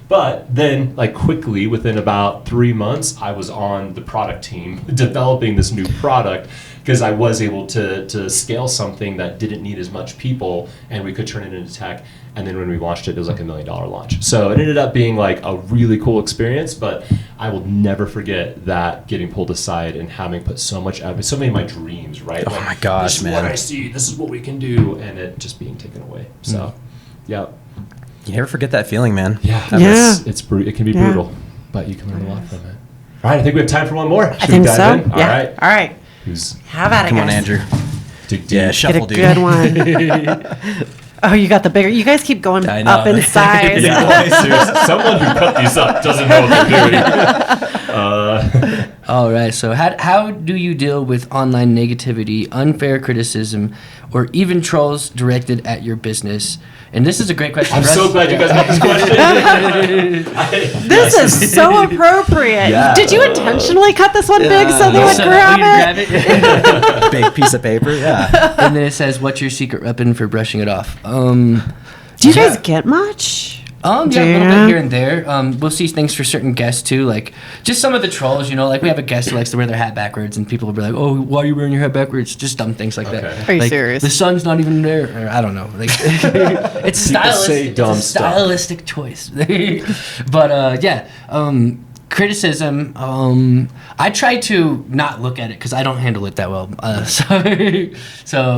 E: But then, like quickly, within about 3 months, I was on the product team developing this new product because I was able to scale something that didn't need as much people, and we could turn it into tech. And then when we launched it was like $1 million launch. So it ended up being like a really cool experience, but I will never forget that getting pulled aside and having put so much effort, so many of my dreams, right?
D: Oh
E: like,
D: my gosh,
E: this is
D: man.
E: what I see, this is what we can do, and it just being taken away. So, yeah.
D: You never forget that feeling, man.
E: Yeah, it can be brutal, but you can learn a lot from it. All right, I think we have time for one more.
B: I think so.
E: In?
B: Yeah.
E: All right.
B: All right. Have at it,
D: Come on,
B: guys.
D: Andrew.
E: Dig deep.
D: Yeah,
B: Get
D: shuffle,
B: a
D: dude.
B: good one. Oh, you got the bigger. You guys keep going
D: I know.
B: up in size.
E: Yeah, seriously. Someone who cut these up doesn't know what they're doing.
C: All right. So how do you deal with online negativity, unfair criticism, or even trolls directed at your business? And this is a great question.
E: I'm
C: for us.
E: so glad you guys got this question.
B: This is so appropriate.
E: Yeah.
B: Did you intentionally cut this one big so they would
C: So
B: grab
C: that we
B: it?
C: can grab it.
D: Big piece of paper, yeah.
C: And then it says, "What's your secret weapon for brushing it off?"
B: Do you guys get much?
C: Yeah, a little bit here and there. We'll see things for certain guests too, like just some of the trolls. Like we have a guest who likes to wear their hat backwards, and people will be like, "Oh, why are you wearing your hat backwards?" Just dumb things like that.
E: Okay.
B: Are you
C: Like,
B: serious?
C: The sun's not even there. Or, I don't know. Like it's
E: People say
C: stylistic.
E: dumb
C: It's a
E: stuff.
C: stylistic choice. But yeah. Criticism, I try to not look at it because I don't handle it that well. So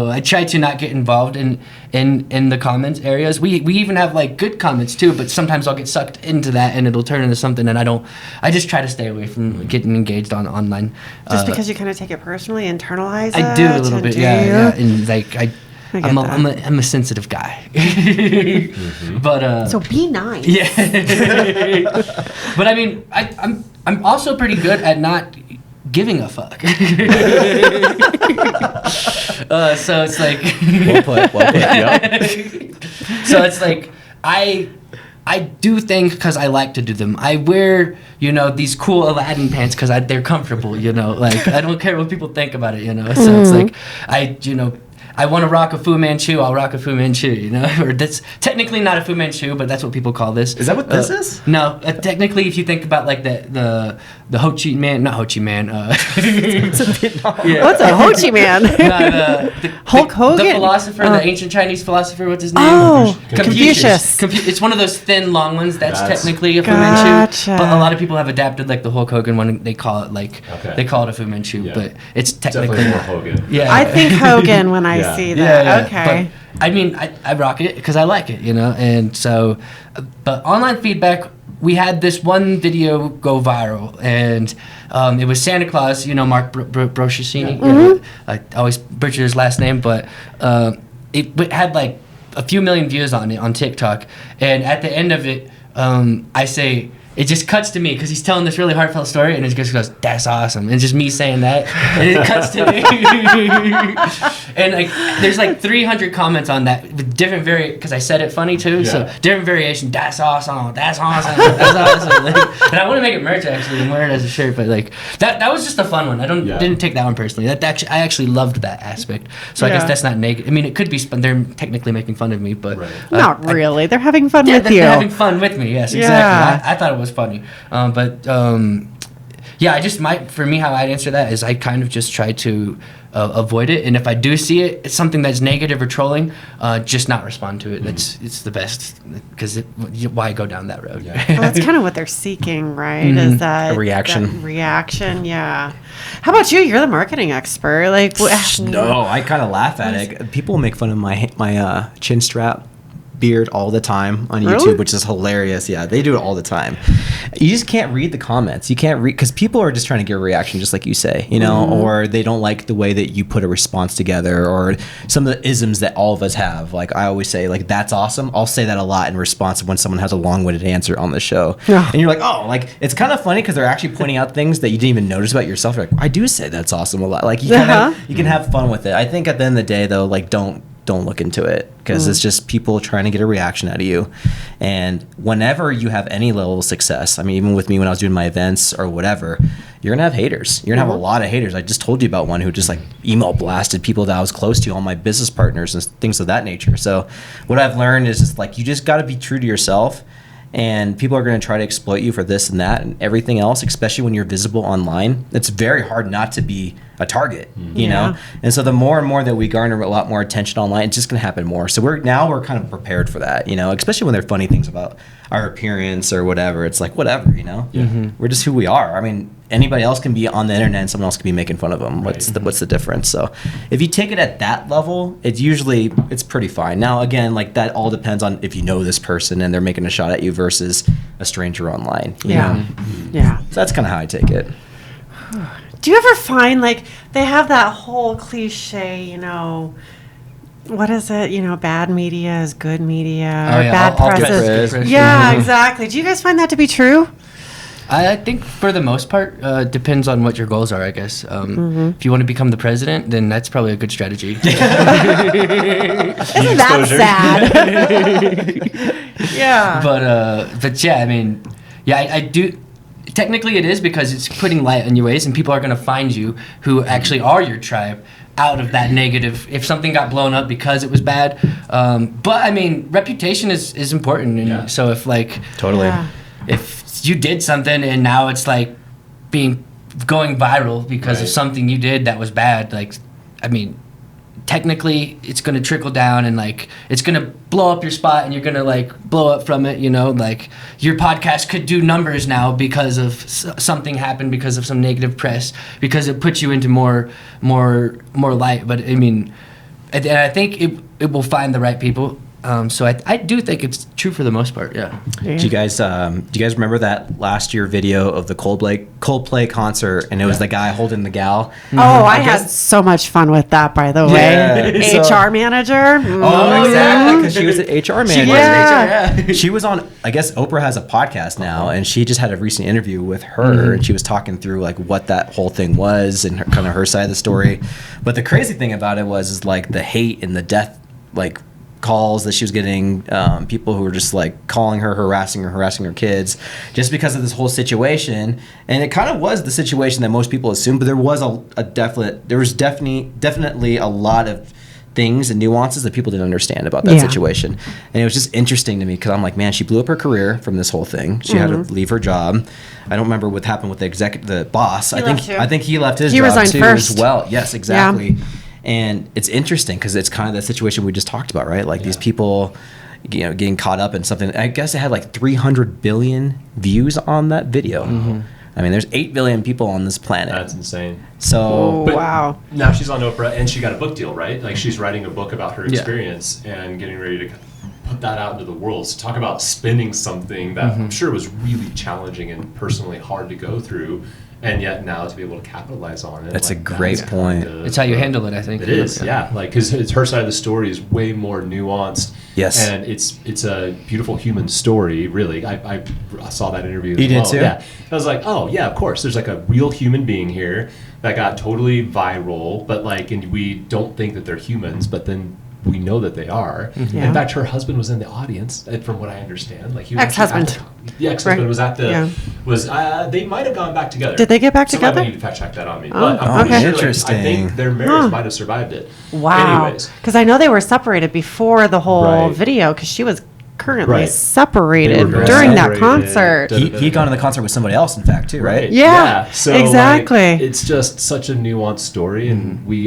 C: I try to not get involved in the comments areas. We even have like good comments too, but sometimes I'll get sucked into that and it'll turn into something, and I just try to stay away from getting engaged online.
B: Just because you kind of take it personally, internalize it?
C: I do a little
B: and
C: bit,
B: do
C: yeah,
B: you?
C: yeah, and like
B: I get
C: I'm a sensitive guy, but
B: So be nice.
C: yeah. But I mean, I'm also pretty good at not giving a fuck. So it's like
D: Well put.
E: Yeah.
C: so it's like I do things because I like to do them. I wear, these cool Aladdin pants because they're comfortable, Like, I don't care what people think about it, So it's like, I want to rock a Fu Manchu, I'll rock a Fu Manchu, you know? Or that's technically not a Fu Manchu, but that's what people call this.
D: Is that what this is?
C: No, technically, if you think about like the Ho Chi Man, not Ho Chi Man.
B: What's a Ho Chi Man? Hulk Hogan?
C: The philosopher, the ancient Chinese philosopher, what's his name?
B: Oh, Confucius.
C: It's one of those thin, long ones. That's technically a Fu
B: Gotcha.
C: Manchu. But a lot of people have adapted like the Hulk Hogan one. They call it like they call it a Fu Manchu, but it's technically
E: Definitely more Hogan.
C: Yeah,
B: I think Hogan when I see that. Okay.
C: But, I mean, I rock it because I like it, you know. And so, but online feedback. We had this one video go viral, and it was Santa Claus, you know, Mark Broschissini.
B: Mm-hmm.
C: I always butcher his last name, but it had like a few million views on it on TikTok. And at the end of it, I say, it just cuts to me because he's telling this really heartfelt story, and it just goes, "That's awesome," and just me saying that, and it cuts to me, and like there's like 300 comments on that with different because I said it funny too, so different variation. That's awesome. That's awesome. That's awesome. Like, and I want to make it merch actually and wear it as a shirt, but like that was just a fun one. I didn't take that one personally. I actually loved that aspect. So I guess that's not negative. I mean, it could be. They're technically making fun of me, but
B: not really. They're having fun with you.
C: They're having fun with me. Yes, exactly. I thought it was funny, I just for me how I'd answer that is I kind of just try to avoid it, and if I do see it's something that's negative or trolling, just not respond to it. It's the best because why go down that road?
B: Well, that's kind of what they're seeking, right? Is that
D: a reaction?
B: That reaction, yeah. How about you? You're the marketing expert. Like,
D: no, I kind of laugh at it. People make fun of my chin strap beard all the time on YouTube, which is hilarious. Yeah, they do it all the time. You just can't read the comments. You can't read because people are just trying to get a reaction, just like you say, you know, or they don't like the way that you put a response together, or some of the isms that all of us have. Like I always say, like, that's awesome. I'll say that a lot in response to when someone has a long-winded answer on the show. And you're like, oh, like it's kind of funny because they're actually pointing out things that you didn't even notice about yourself. You're like, I do say that's awesome a lot. Like you can have fun with it. I think at the end of the day though, like don't look into it because it's just people trying to get a reaction out of you. And whenever you have any level of success, I mean, even with me when I was doing my events or whatever, you're gonna have haters. You're gonna have a lot of haters. I just told you about one who just like email blasted people that I was close to, all my business partners and things of that nature. So what I've learned is just like you just got to be true to yourself. And people are going to try to exploit you for this and that and everything else, especially when you're visible online. It's very hard not to be a target, you know? And so the more and more that we garner a lot more attention online, it's just going to happen more. So we're kind of prepared for that, you know, especially when there are funny things about our appearance or whatever. It's like, whatever, you know? We're just who we are. I mean, anybody else can be on the internet and someone else can be making fun of them. What's the difference? So if you take it at that level, it's pretty fine. Now, again, like that all depends on if you know this person and they're making a shot at you versus a stranger online. You know?
B: Yeah.
D: So that's kind of how I take it.
B: Do you ever find like they have that whole cliche, you know, what is it? You know, bad media is good media, or bad press is. Yeah, exactly. Do you guys find that to be true?
C: I think for the most part, depends on what your goals are, I guess. If you want to become the president, then that's probably a good strategy.
B: Isn't that sad? Yeah.
C: But yeah, I mean, I do. Technically, it is because it's putting light on your ways, and people are going to find you who actually are your tribe out of that negative. If something got blown up because it was bad, but I mean, reputation is important, and so if like if you did something and now it's like going viral because of something you did that was bad, like I mean, technically it's going to trickle down and like it's going to blow up your spot and you're going to like blow up from it, you know, like your podcast could do numbers now because of something happened, because of some negative press, because it puts you into more light. But I mean, I think it will find the right people. So I do think it's true for the most part. Yeah.
D: Do you guys remember that last year video of the Coldplay concert, and it was the guy holding the gal?
B: Oh, I had so much fun with that, by the way. HR manager.
D: Oh, exactly, because she was an HR manager. She was on, I guess Oprah has a podcast now, and she just had a recent interview with her, and she was talking through like what that whole thing was and kind of her side of the story. But the crazy thing about it is like the hate and the death, like calls that she was getting, people who were just like calling her, harassing her kids, just because of this whole situation. And it kind of was the situation that most people assumed, but there was definitely a lot of things and nuances that people didn't understand about that situation. And it was just interesting to me because I'm like, man, she blew up her career from this whole thing. She had to leave her job. I don't remember what happened with the boss. I think he left his job too as well. Yes, exactly. Yeah. And it's interesting because it's kind of that situation we just talked about, right? Like these people, you know, getting caught up in something. I guess it had like 300 billion views on that video. I mean, there's 8 billion people on this planet.
E: That's insane.
D: So,
B: wow.
E: Now she's on Oprah and she got a book deal, right? Like she's writing a book about her experience and getting ready to put that out into the world. So talk about spinning something that I'm sure was really challenging and personally hard to go through. And yet now to be able to capitalize on it.
D: That's a great point.
C: It's how you handle it, I think.
E: It is, yeah. Like, because it's her side of the story is way more nuanced.
D: Yes.
E: And it's a beautiful human story, really. I saw that interview as
D: You did too?
E: Yeah. I was like, oh, yeah, of course. There's like a real human being here that got totally viral, but like, and we don't think that they're humans, but then we know that they are. In fact, her husband was in the audience, from what I understand. Like he was
B: ex-husband.
E: The ex-husband was at the. They might have gone back together.
B: Did they get back together?
E: Somebody need to fact check that on me. But I'm pretty sure,
D: interesting.
E: I think their marriage might have survived it.
B: Wow.
E: Anyways,
B: because I know they were separated before the whole video because she was currently separated during that concert.
D: He gone to the concert with somebody else, in fact, too, right?
B: Yeah,
E: so
B: exactly.
E: Like, it's just such a nuanced story, and we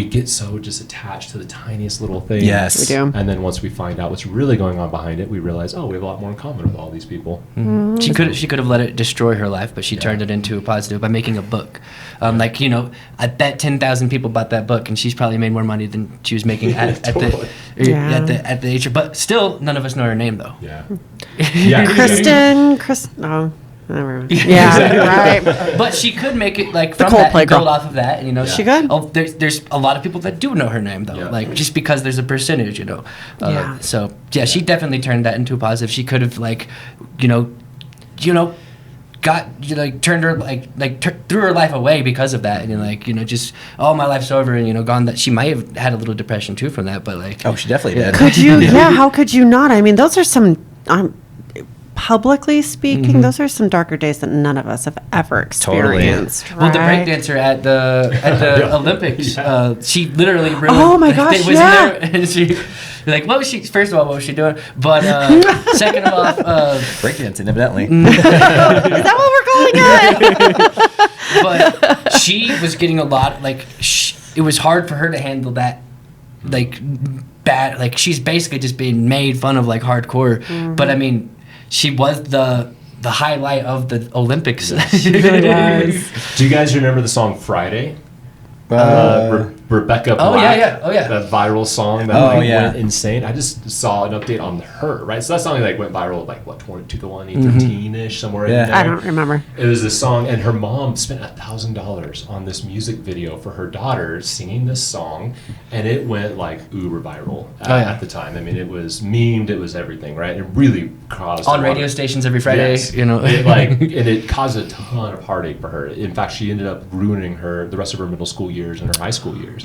E: get so just attached to the tiniest little thing.
D: Yes,
B: we do.
E: And then once we find out what's really going on behind it, we realize, oh, we have a lot more in common with all these people.
C: She could have let it destroy her life, but she turned it into a positive by making a book. Like, you know, I bet 10,000 people bought that book, and she's probably made more money than she was making at the age. But still, none of us know her name though.
B: No. Never mind. Yeah, right.
C: But she could make it like from that and build off of that. You know,
B: she could.
C: Oh, there's a lot of people that do know her name though. Like just because there's a percentage, you know. So yeah, she definitely turned that into a positive. She could have like, you know, turned her threw her life away because of that, and like, you know, just my life's over, and you know, gone. That she might have had a little depression too from that, but like
D: she definitely did.
B: Could you? How could you not? I mean, those are some. Publicly speaking, those are some darker days that none of us have ever experienced.
D: Totally.
B: Right?
C: Well, the breakdancer at the Olympics, she literally ruined.
B: Oh my gosh!
C: was in there, and she like, what was she? First of all, what was she doing? But second of all,
D: breakdancing, evidently.
B: Is that what we're calling it?
C: But she was getting a lot. Like, it was hard for her to handle that. Like, bad. Like, she's basically just being made fun of like hardcore. But I mean, she was the highlight of the Olympics.
B: She really was.
E: Do you guys remember the song Friday? Rebecca Black.
C: Oh yeah.
E: That viral song that went insane. I just saw an update on her, right? So that song like went viral like what 2013-ish, somewhere in there.
B: I don't remember.
E: It was this song, and her mom spent $1,000 on this music video for her daughter singing this song, and it went like uber viral at the time. I mean, it was memed, it was everything, right? It really caused
C: on radio stations every Friday. You know,
E: it caused a ton of heartache for her. In fact, she ended up ruining the rest of her middle school years and her high school years.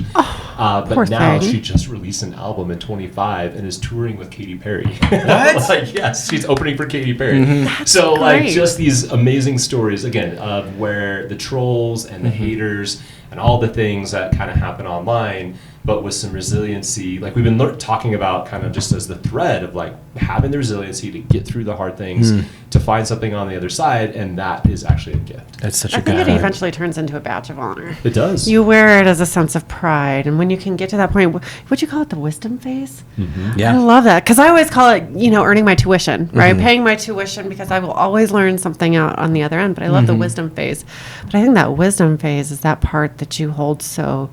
E: But now she just released an album in 25 and is touring with Katy Perry. What? Like, yes, she's opening for Katy Perry. So like just these amazing stories again of where the trolls and the haters and all the things that kind of happen online, but with some resiliency. Like we've been talking about kind of just as the thread of like having the resiliency to get through the hard things, to find something on the other side, and that is actually a gift.
D: That's such a
B: good. I think it eventually turns into a badge of honor.
E: It does.
B: You wear it as a sense of pride, and when you can get to that point, would you call it the wisdom phase?
D: Yeah,
B: I love that because I always call it, earning my tuition, right? Paying my tuition because I will always learn something out on the other end. But I love the wisdom phase. But I think that wisdom phase is that part that you hold so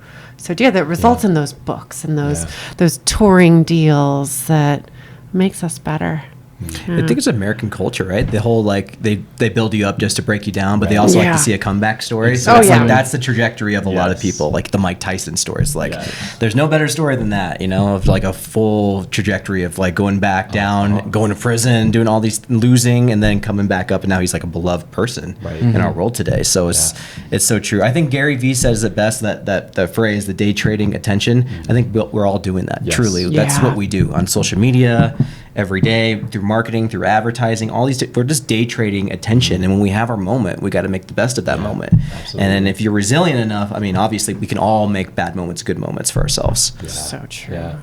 B: dear that results in those books and those touring deals that makes us better.
D: I think it's American culture, right? The whole like they build you up just to break you down, but they also like to see a comeback story. So that's the trajectory of a lot of people, like the Mike Tyson stories. Like there's no better story than that, of like a full trajectory of like going back down, going to prison, doing all these losing, and then coming back up, and now he's like a beloved person in our world today. So it's so true. I think Gary Vee says it best, that phrase, the day trading attention. I think we're all doing that. Truly, that's what we do on social media. every day through marketing, through advertising, all these. We're just day trading attention, and when we have our moment, we got to make the best of that moment.
E: Absolutely.
D: And then if you're resilient enough, I mean, obviously, we can all make bad moments good moments for ourselves.
E: Yeah.
B: So true.
E: Yeah.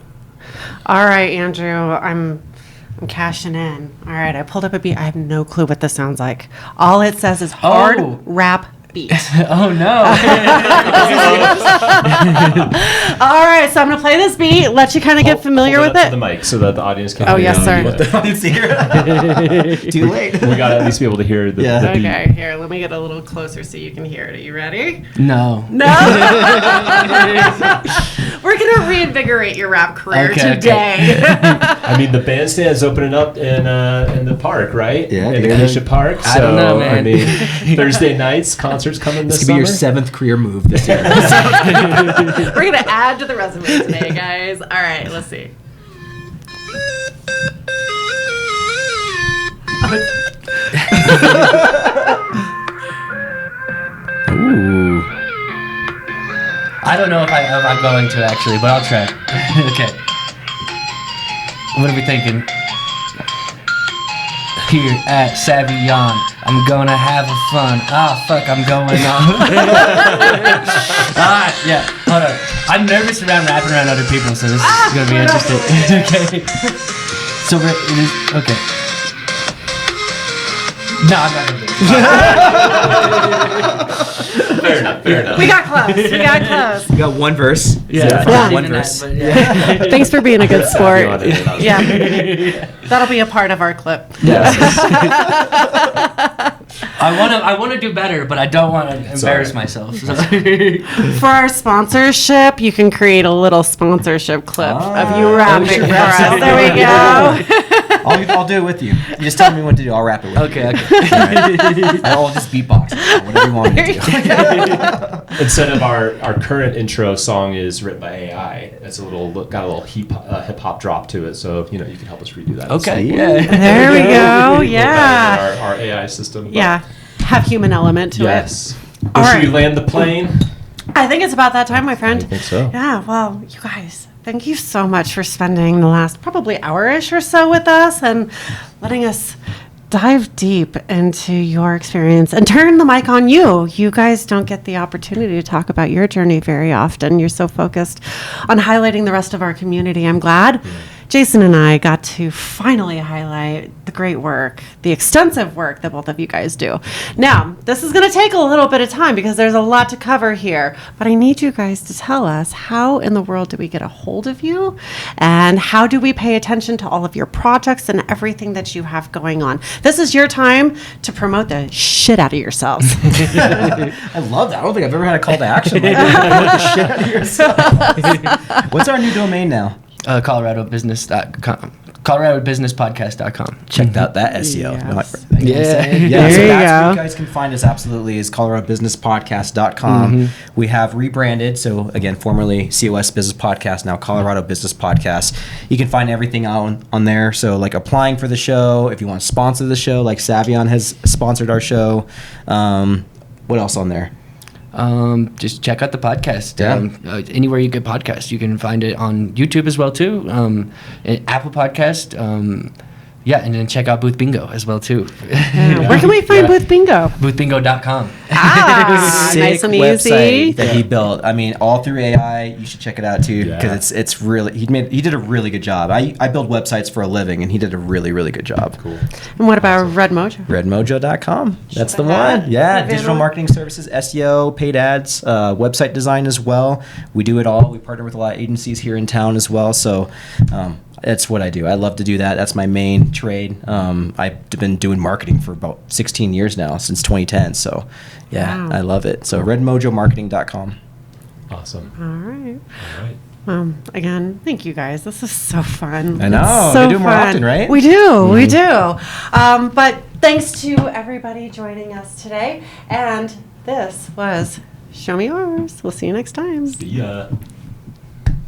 B: All right, Andrew, I'm cashing in. All right, I pulled up a beat. I have no clue what this sounds like. All it says is hard rap beat.
C: Oh no.
B: All right, so I'm gonna play this beat. Let you kind of get familiar
E: Hold
B: with
E: it up
B: it.
E: to the mic so that the audience can.
B: Oh, yes, sir.
D: Too late.
E: We gotta at least be able to hear the,
D: Yeah.
E: the beat.
B: Okay, here, let me get a little closer so you can hear it. Are you ready?
C: No.
B: No. We're gonna reinvigorate your rap career
C: Okay,
B: today.
E: I mean, the bandstand's opening up in the park, right?
D: Yeah,
E: in
D: dude.
E: Acacia Park.
C: I don't know,
E: So,
C: man.
E: I mean, Thursday nights concerts coming
D: This
E: this
D: could be your
E: summer.
D: 7th career move this year.
B: We're gonna add to the resume today, guys. All right, let's see.
D: Ooh.
C: I don't know if I'm going to actually, but I'll try. Okay. What are we thinking? Here at Savion, I'm gonna have a fun. Ah, fuck, I'm going on. Yeah, hold on. I'm nervous around rapping around other people, so this is gonna be interesting. Okay. So it is okay. No, I'm not gonna do it.
E: Fair enough. Fair enough.
B: We got close. We got close.
D: You got one verse.
C: Yeah,
B: Yeah.
D: One
C: even
D: verse.
C: that, but yeah.
B: Thanks for being a good sport.
E: Yeah.
B: Yeah. That'll be a part of our clip.
C: I want to do better, but I don't want to embarrass myself. So.
B: For our sponsorship, you can create a little sponsorship clip of you rapping for us. There we go.
D: I'll do it with you. You just tell me what to do. I'll rap it with
C: Okay.
D: you. I'll just beatbox. Whatever you want me to do.
E: Instead of our current intro song is written by AI. It's got a little hip hop drop to it. So you can help us redo that.
C: Okay.
E: Yeah.
B: There we go. Yeah.
E: Our AI system. But
B: Yeah. Have human element to
E: Yes.
B: All
E: Or should we
B: right.
E: land the plane?
B: it. I think it's about that time, my friend.
E: I think so.
B: Yeah, well, you guys, thank you so much for spending the last probably hour-ish or so with us and letting us dive deep into your experience and turn the mic on you. You guys don't get the opportunity to talk about your journey very often. You're so focused on highlighting the rest of our community. I'm glad Jason and I got to finally highlight the great work, the extensive work that both of you guys do. Now, this is going to take a little bit of time because there's a lot to cover here, but I need you guys to tell us, how in the world do we get a hold of you, and how do we pay attention to all of your projects and everything that you have going on? This is your time to promote the shit out of yourselves.
D: I love that. I don't think I've ever had a call to action like that. Promote the shit out of yourself. What's our new domain now?
C: ColoradoBusiness.com. ColoradoBusinessPodcast.com.
D: Checked out that SEO.
B: Yes.
C: Yeah.
D: Yeah,
B: There
D: so
B: you
D: that's where
B: go.
D: you guys can find us absolutely is coloradobusinesspodcast.com. We have rebranded, so again, formerly COS Business Podcast, now Colorado Business Podcast. You can find everything on there. So like applying for the show, if you want to sponsor the show, like Savion has sponsored our show. What else on there?
C: Just check out the podcast.
D: Yeah.
C: Anywhere you get podcasts, you can find it on YouTube as well too. Apple Podcast. And then check out Booth Bingo as well too.
B: Yeah. Where can we find Booth Bingo?
C: Boothbingo.com.
B: Nice and easy.
D: website that he built. I mean, all through AI. You should check it out too because
E: Yeah.
D: it's really he did a really good job. I build websites for a living and he did a really really good job.
E: Cool.
B: And what about Red Mojo?
D: Redmojo.com. That's the
B: Check that.
D: one. Yeah,
B: Check
D: digital
B: it out.
D: marketing services, SEO, paid ads, website design as well. We do it all. We partner with a lot of agencies here in town as well. So that's what I do. I love to do that. That's my main trade. I've been doing marketing for about 16 years now, since 2010. So yeah,
B: Wow.
D: I love it. So redmojomarketing.com.
E: Awesome.
B: All right.
E: All right.
B: Again, thank you guys. This is so fun.
D: I know.
B: It's so
D: We do more
B: fun.
D: often, right?
B: We do. We do. But thanks to everybody joining us today. And this was Show Me Yours. We'll see you next time.
E: See ya.